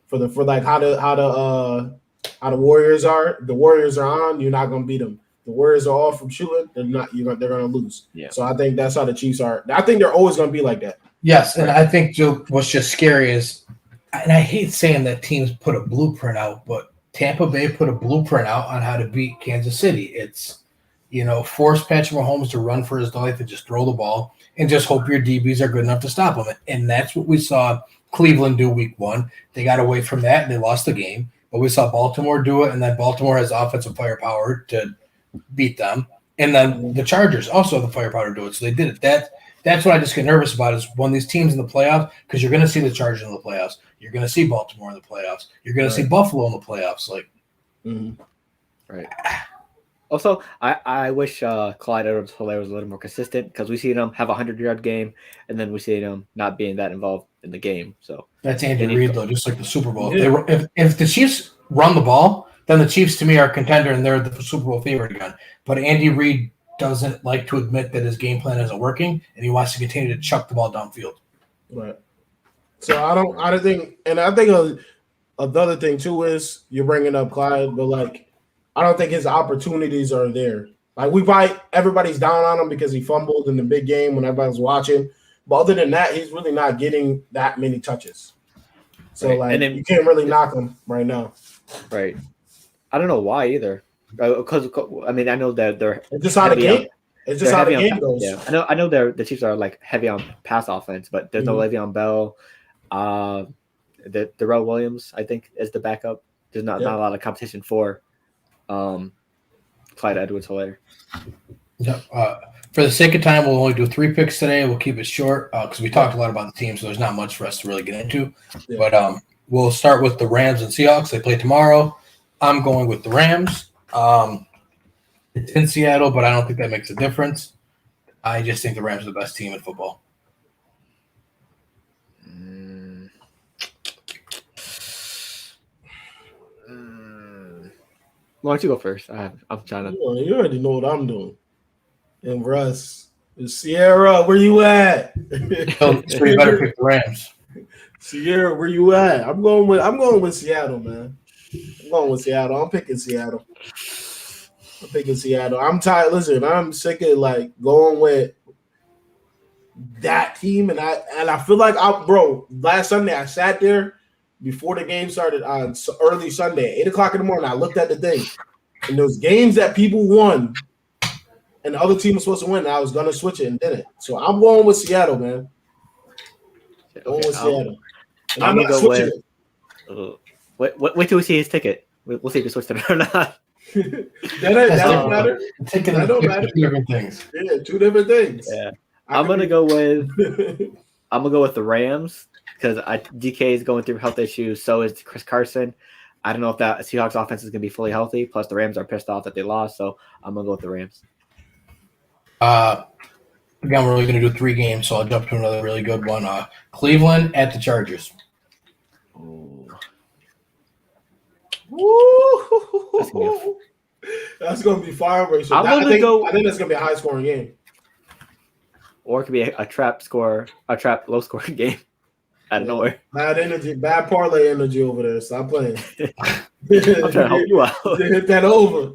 For how the Warriors are. The Warriors are on. You're not gonna beat them. The Warriors are off from shooting. They're not. They're gonna lose. Yeah. So I think that's how the Chiefs are. I think they're always gonna be like that. Yes, and I think what's just scary is, and I hate saying that teams put a blueprint out, but Tampa Bay put a blueprint out on how to beat Kansas City. It's force Patrick Mahomes to run for his life and just throw the ball and just hope your DBs are good enough to stop him. And that's what we saw Cleveland do week 1. They got away from that and they lost the game. But we saw Baltimore do it, and then Baltimore has offensive firepower to beat them. And then the Chargers also have the firepower to do it. So they did it. That's what I just get nervous about is when these teams in the playoffs, because you're going to see the Chargers in the playoffs. You're going to see Baltimore in the playoffs. You're going to see Buffalo in the playoffs. Right. Also, I wish Clyde Edwards-Helaire was a little more consistent because we see him have a 100-yard game, and then we see him not being that involved in the game. So that's Andy Reid, though, just like the Super Bowl. Yeah. If the Chiefs run the ball, then the Chiefs, to me, are a contender, and they're the Super Bowl favorite again. But Andy Reid doesn't like to admit that his game plan isn't working, and he wants to continue to chuck the ball downfield. Right. So I think another thing too is you're bringing up Clyde, but I don't think his opportunities are there. Like everybody's down on him because he fumbled in the big game when everybody was watching. But other than that, he's really not getting that many touches. So you can't really knock him right now. Right. I don't know why either. Because I know that they're just how the game. It's just how the game goes. Yeah, I know the Chiefs are like heavy on pass offense, but there's no Le'Veon Bell. The Darrell Williams, I think, is the backup. There's not a lot of competition for Clyde Edwards-Helaire. Yeah. For the sake of time, we'll only do 3 picks today. We'll keep it short because we talked a lot about the team, so there's not much for us to really get into. Yeah. But we'll start with the Rams and Seahawks. They play tomorrow. I'm going with the Rams. It's in Seattle, but I don't think that makes a difference. I just think the Rams are the best team in football. Why don't you go first? I'm trying to. You already know what I'm doing. And Russ, Sierra, where you at? So you better pick the Rams. Sierra, where you at? I'm going with Seattle, man. I'm going with Seattle. I'm picking Seattle. I'm tired. Listen, I'm sick of going with that team, and I feel like last Sunday I sat there before the game started on early Sunday, 8:00 in the morning. I looked at the thing, and those games that people won, and the other team was supposed to win. And I was gonna switch it and didn't. So I'm going with Seattle, man. Seattle. And I'm not switching it. Wait till we see his ticket. We'll see if he switched it or not. that don't matter. That don't matter. 2 different things. Yeah, 2 different things. Yeah, I'm gonna go with the Rams because DK is going through health issues. So is Chris Carson. I don't know if that Seahawks offense is gonna be fully healthy. Plus, the Rams are pissed off that they lost. So I'm gonna go with the Rams. Again, we're only gonna do 3 games, so I'll jump to another really good one. Cleveland at the Chargers. That's gonna be fireworks. I think that's gonna be a high scoring game. Or it could be a trap low scoring game out of nowhere. Bad energy, bad parlay energy over there. Stop playing. I'm trying to help you out. Hit that over.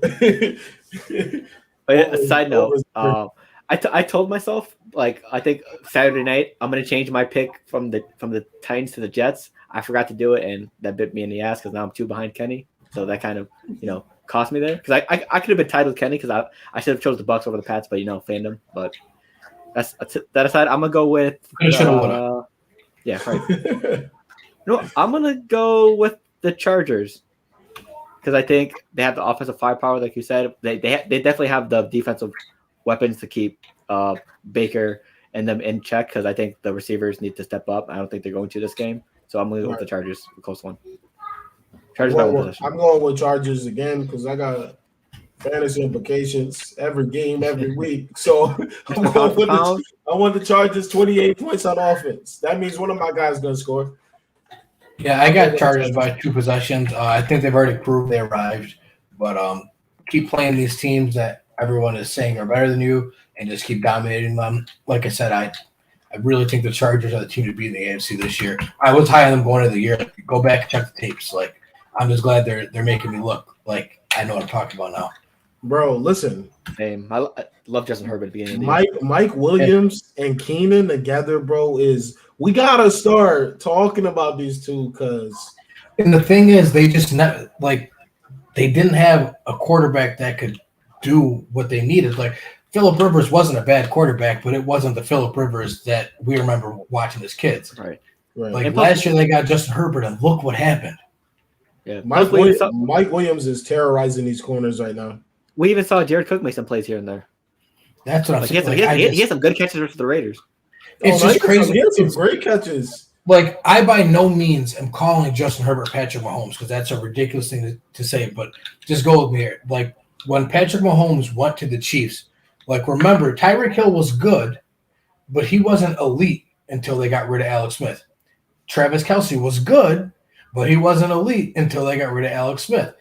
Side note, I told myself I think Saturday night I'm gonna change my pick from the Titans to the Jets. I forgot to do it, and that bit me in the ass because now I'm 2 behind Kenny. So that kind of cost me there because I could have been tied with Kenny because I should have chose the Bucks over the Pats, but fandom. But that aside, I'm gonna go with yeah, right. No, I'm gonna go with the Chargers because I think they have the offensive firepower, like you said. They definitely have the defensive weapons to keep Baker and them in check because I think the receivers need to step up. I don't think they're going to this game, so I'm going to go with the Chargers, a close one. I'm going with Chargers again because I got fantasy implications every game, every week. So I want the Chargers 28 points on offense. That means one of my guys is going to score. Yeah, I got Chargers by 2 possessions. I think they've already proved they arrived, but keep playing these teams that everyone is saying are better than you and just keep dominating them. Like I said, I really think the Chargers are the team to beat in the AFC this year. I was high on them going into the year. Go back and check the tapes. I'm just glad they're making me look like I know what I'm talking about now. Bro, listen. Same. I love Justin Herbert at the beginning of the year. Mike Williams and Keenan together, bro, we gotta start talking about these two because. And the thing is, they just they didn't have a quarterback that could do what they needed. Phillip Rivers wasn't a bad quarterback, but it wasn't the Phillip Rivers that we remember watching as kids. Right. Last year, they got Justin Herbert, and look what happened. Yeah, Mike Williams is terrorizing these corners right now. We even saw Jared Cook make some plays here and there. That's what I'm saying. He had some good catches versus the Raiders. It's just crazy. He had some great catches. I by no means am calling Justin Herbert Patrick Mahomes because that's a ridiculous thing to say, but just go with me here. When Patrick Mahomes went to the Chiefs, remember, Tyreek Hill was good, but he wasn't elite until they got rid of Alex Smith. Travis Kelce was good, but he wasn't elite until they got rid of Alex Smith.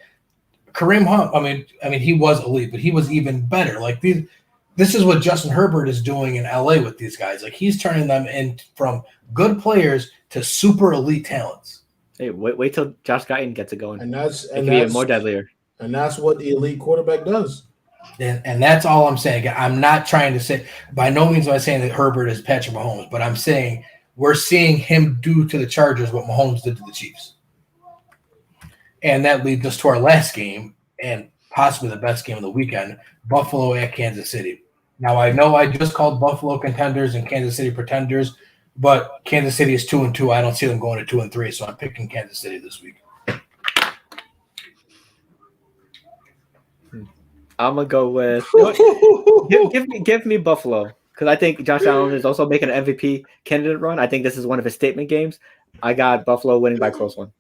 Kareem Hunt, I mean, he was elite, but he was even better. This is what Justin Herbert is doing in LA with these guys. He's turning them in from good players to super elite talents. Hey, wait till Josh Guyton gets it going. And that's be more deadlier. And that's what the elite quarterback does. And that's all I'm saying. I'm not trying to say, by no means am I saying that Herbert is Patrick Mahomes, but I'm saying we're seeing him do to the Chargers what Mahomes did to the Chiefs. And that leads us to our last game, and possibly the best game of the weekend, Buffalo at Kansas City. Now, I know I just called Buffalo contenders and Kansas City pretenders, but Kansas City is 2-2. I don't see them going to 2-3, so I'm picking Kansas City this week. I'm gonna go with give me Buffalo, because I think Josh Allen is also making an MVP candidate run. I think this is one of his statement games. I got Buffalo winning by a close one.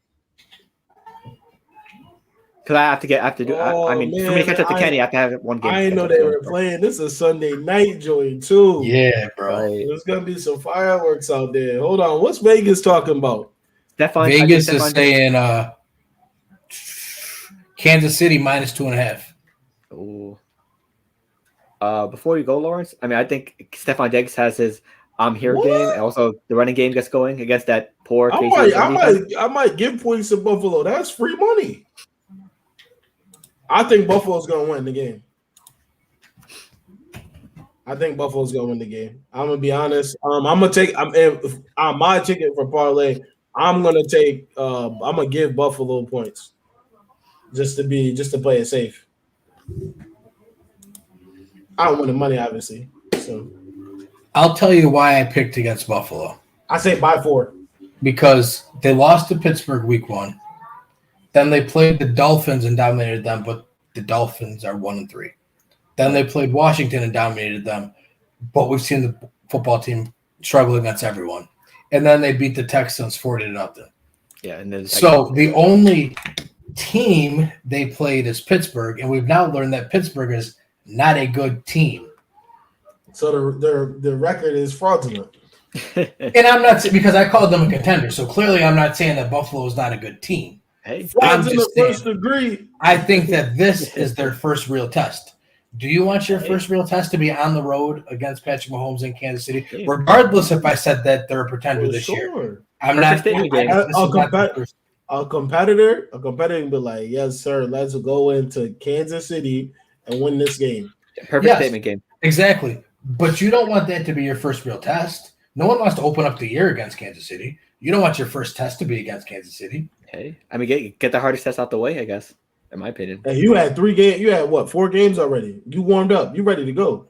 Because I have to do. For me to catch up to Kenny, I have to have one game. I didn't know they were playing. This is a Sunday night joint too. Yeah, bro. Right. There's gonna be some fireworks out there. Hold on, what's Vegas talking about? Vegas is saying Kansas City minus 2.5. Ooh. Before you go, Lawrence, I think Stephon Diggs has his I'm here game, and also the running game gets going against that poor KC. I might give points to Buffalo. That's free money. I think Buffalo's gonna win the game. I'm gonna be honest. I'm gonna take. My ticket for parlay. I'm gonna take. I'm gonna give Buffalo points, just to play it safe. I don't win the money, obviously. So I'll tell you why I picked against Buffalo. I say by 4 because they lost to Pittsburgh week 1. Then they played the Dolphins and dominated them, but the Dolphins are 1-3. Then they played Washington and dominated them, but we've seen the football team struggle against everyone. And then they beat the Texans 40-0. Yeah, and then so the only team they played is Pittsburgh, and we've now learned that Pittsburgh is not a good team. So the record is fraudulent. And I'm not, because I called them a contender, so clearly I'm not saying that Buffalo is not a good team. Hey, I'm just first degree. I think that this is their first real test. Do you want your first real test to be on the road against Patrick Mahomes in Kansas City? Regardless if I said that they're a pretender this year. I'm not. A competitor can be like, yes, sir, let's go into Kansas City and win this game. Perfect statement game. Exactly. But you don't want that to be your first real test. No one wants to open up the year against Kansas City. You don't want your first test to be against Kansas City. Hey, get the hardest test out the way, I guess, in my opinion. Hey, you had 3 games. You had 4 games already. You warmed up. You ready to go.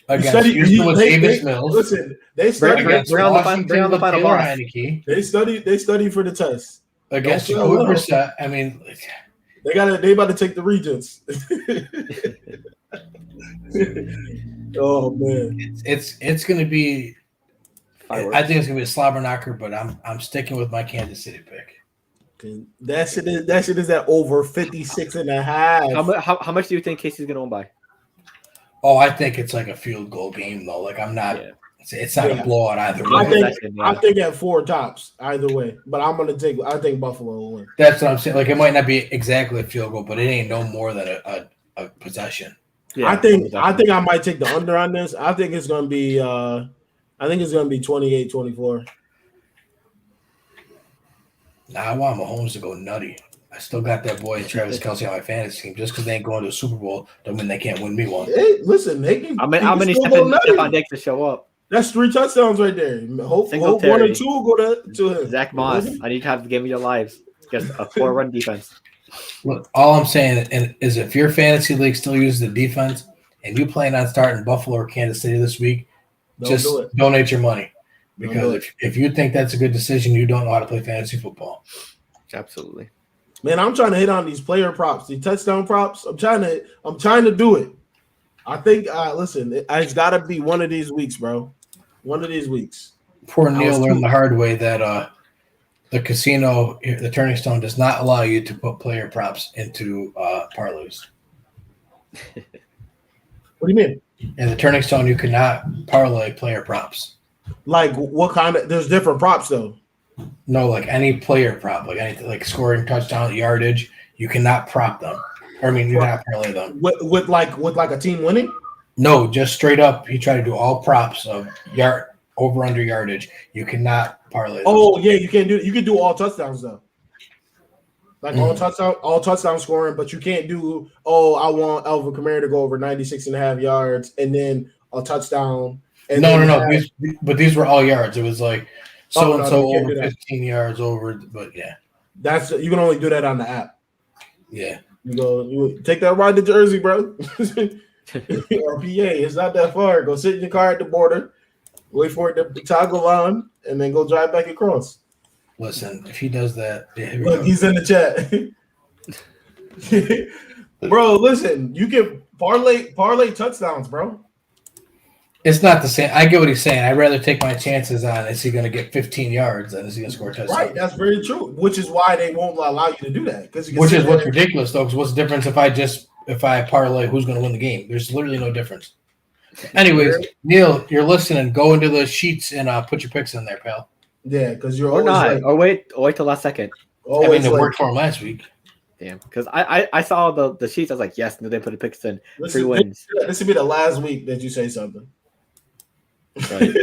Against Houston with Davis Mills. Listen, they studied. Bring on the final boss. They studied for the test. Against Jacoby Brissett. I mean, they about to take the Regents. Oh man, it's going to be. I think it's going to be a slobber knocker, but I'm sticking with my Kansas City pick. That shit is at over 56.5. How much do you think Casey's going to win by? Oh, I think it's like a field goal game though. Like I'm not. Yeah. It's not a blowout either way. I think at 4 tops either way, but I think Buffalo will win. That's what I'm saying. Like it might not be exactly a field goal, but it ain't no more than a possession. Yeah, I think I might take the under on this. I think it's gonna be 28-24. Nah, I want Mahomes to go nutty. I still got that boy Travis Kelce on my fantasy team. Just because they ain't going to a Super Bowl don't mean they can't win me one. Hey, listen, they can. How many Stephon Diggs to show up? That's 3 touchdowns right there. Hope 1 or 2 go to him. Zach Moss, I need to have the game of your lives against a 4-run defense. Look, all I'm saying is if your fantasy league still uses the defense and you plan on starting Buffalo or Kansas City this week, just donate your money. Because if you think that's a good decision, you don't know how to play fantasy football. Absolutely. Man, I'm trying to hit on these player props, these touchdown props. I'm trying to do it. I think listen, it's got to be one of these weeks, bro. One of these weeks. Poor Neil learned the hard way that the casino, the Turning Stone, does not allow you to put player props into parlays. What do you mean? In the Turning Stone, you cannot parlay player props. Like what kind of? There's different props though. No, like any player prop, like anything, like scoring, touchdown, yardage, you cannot prop them. Or, I mean, you cannot parlay them. With like a team winning? No, just straight up. You try to do all props of over under yardage. You cannot parlay them. Oh yeah, you can do. You can do all touchdowns though. Like all touchdown scoring, but you can't do, I want Alvin Kamara to go over 96.5 yards and then a touchdown. And No. These were all yards. It was like so-and-so you can't over do that. 15 yards over, but yeah. You can only do that on the app. Yeah. You take that ride to Jersey, bro. Or PA. It's not that far. Go sit in your car at the border, wait for it to toggle on, and then go drive back across. Listen, if he does that, look, he's in the chat. Bro, listen, you can parlay touchdowns, bro. It's not the same. I get what he's saying. I'd rather take my chances on is he going to get 15 yards than is he going to score a touchdown. Right, that's very true. Which is why they won't allow you to do that. Which is what's ridiculous, though, because what's the difference if I parlay who's going to win the game? There's literally no difference. Anyways, Neil, you're listening. Go into the sheets and put your picks in there, pal. Yeah, because you're or not. Like, or wait till last second. It worked for him last week. Damn, because I saw the sheets. I was like, yes, they put the picks in. 3 wins. This would be the last week that you say something. Right.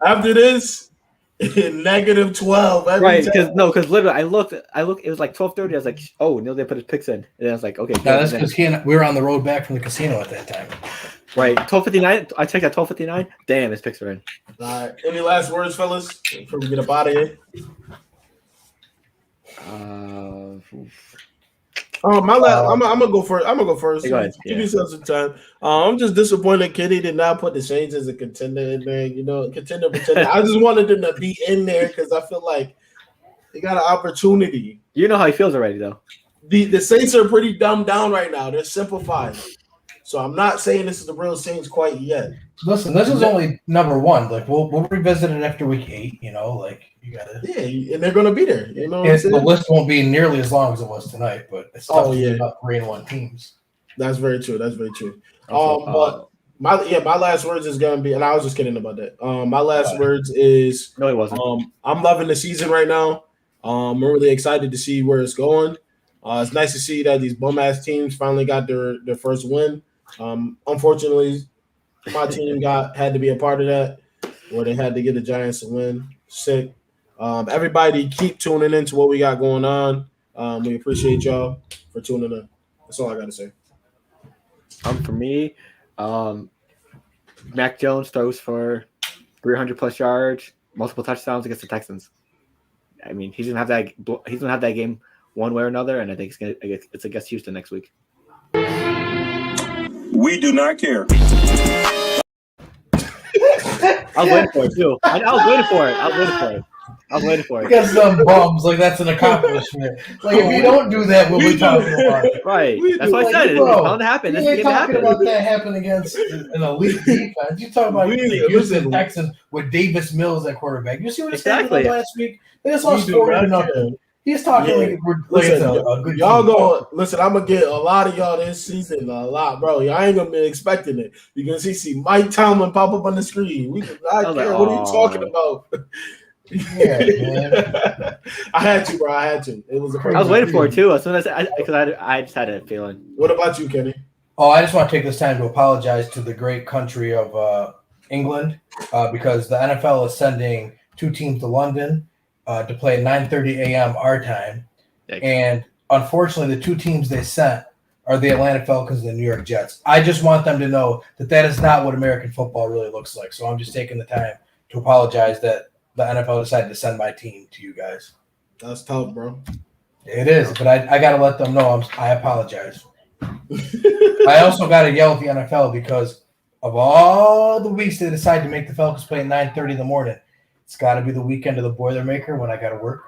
After this, -12. Right, because literally I looked. It was like 12:30. I was like, oh, Neil didn't put his picks in, and then I was like, okay. No, that's because we were on the road back from the casino at that time. Right, 12:59. I checked at 12:59. Damn, his picks are in. All right. Any last words, fellas, before we get up out of here? I'm gonna go first. Go ahead. Give yourself some time. I'm just disappointed Kenny did not put the Saints as a contender in there. Contender. I just wanted them to be in there because I feel like they got an opportunity. You know how he feels already, though. The Saints are pretty dumbed down right now. They're simplified. So I'm not saying this is the real Saints quite yet. Listen, this is only number one. Like we'll revisit it after week 8. You gotta. Yeah, and they're gonna be there. The list won't be nearly as long as it was tonight, but it's tough to get up 3-1 teams. That's very true. But my last words is gonna be, and I was just kidding about that. My last words is no, it wasn't. I'm loving the season right now. I'm really excited to see where it's going. It's nice to see that these bum ass teams finally got their first win. Unfortunately, my team had to be a part of that, where they had to get the Giants to win. Sick. Everybody keep tuning into what we got going on. We appreciate y'all for tuning in. That's all I got to say. For me, Mac Jones throws for 300+ yards, multiple touchdowns against the Texans. I mean, he's gonna have that. He's gonna have that game one way or another, and I think it's against Houston next week. We do not care. I was waiting for it too. I was waiting for it. We got some bums. Like that's an accomplishment. Like if you don't do that, we'll be talking about it. Right. That's what I said. It's bound to happen. You ain't talking about that happen against an elite defense. You talking about the Houston Texans with Davis Mills at quarterback. You see what he said last week? They just lost 40-0. He's talking like it's a good y'all team. going listen. I'm gonna get a lot of y'all this season, bro. Y'all ain't gonna be expecting it. You can see Mike Tomlin pop up on the screen. We do not care. What are you talking about? Yeah, man. I had to, bro. I was I was waiting for it too. As soon as I just had a feeling. What about you, Kenny? Oh, I just want to take this time to apologize to the great country of England because the NFL is sending 2 teams to London to play at 9:30 a.m. our time. Thanks. And unfortunately, the 2 teams they sent are the Atlanta Falcons and the New York Jets. I just want them to know that is not what American football really looks like. So I'm just taking the time to apologize that the NFL decided to send my team to you guys. That's tough, bro. It is, but I got to let them know I apologize. I also got to yell at the NFL because of all the weeks they decide to make the Falcons play at 9:30 in the morning. It's got to be the weekend of the Boilermaker when I got to work.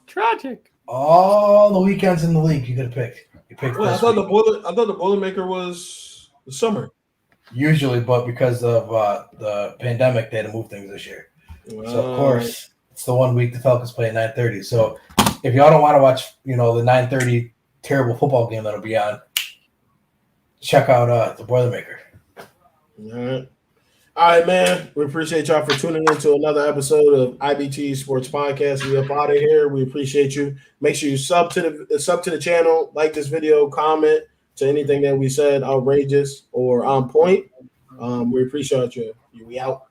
Tragic. All the weekends in the league you could have picked. You picked. Well, I thought the Boilermaker was the summer. Usually, but because of the pandemic, they had to move things this year. Wow. So of course, it's the 1 week the Falcons play at 9:30. So if y'all don't want to watch, the 9:30 terrible football game that'll be on, check out the Boilermaker. All right, man. We appreciate y'all for tuning in to another episode of IBTE Sports Podcast. We up out of here. We appreciate you. Make sure you sub to the channel, like this video, comment to anything that we said outrageous or on point. We appreciate you. We out.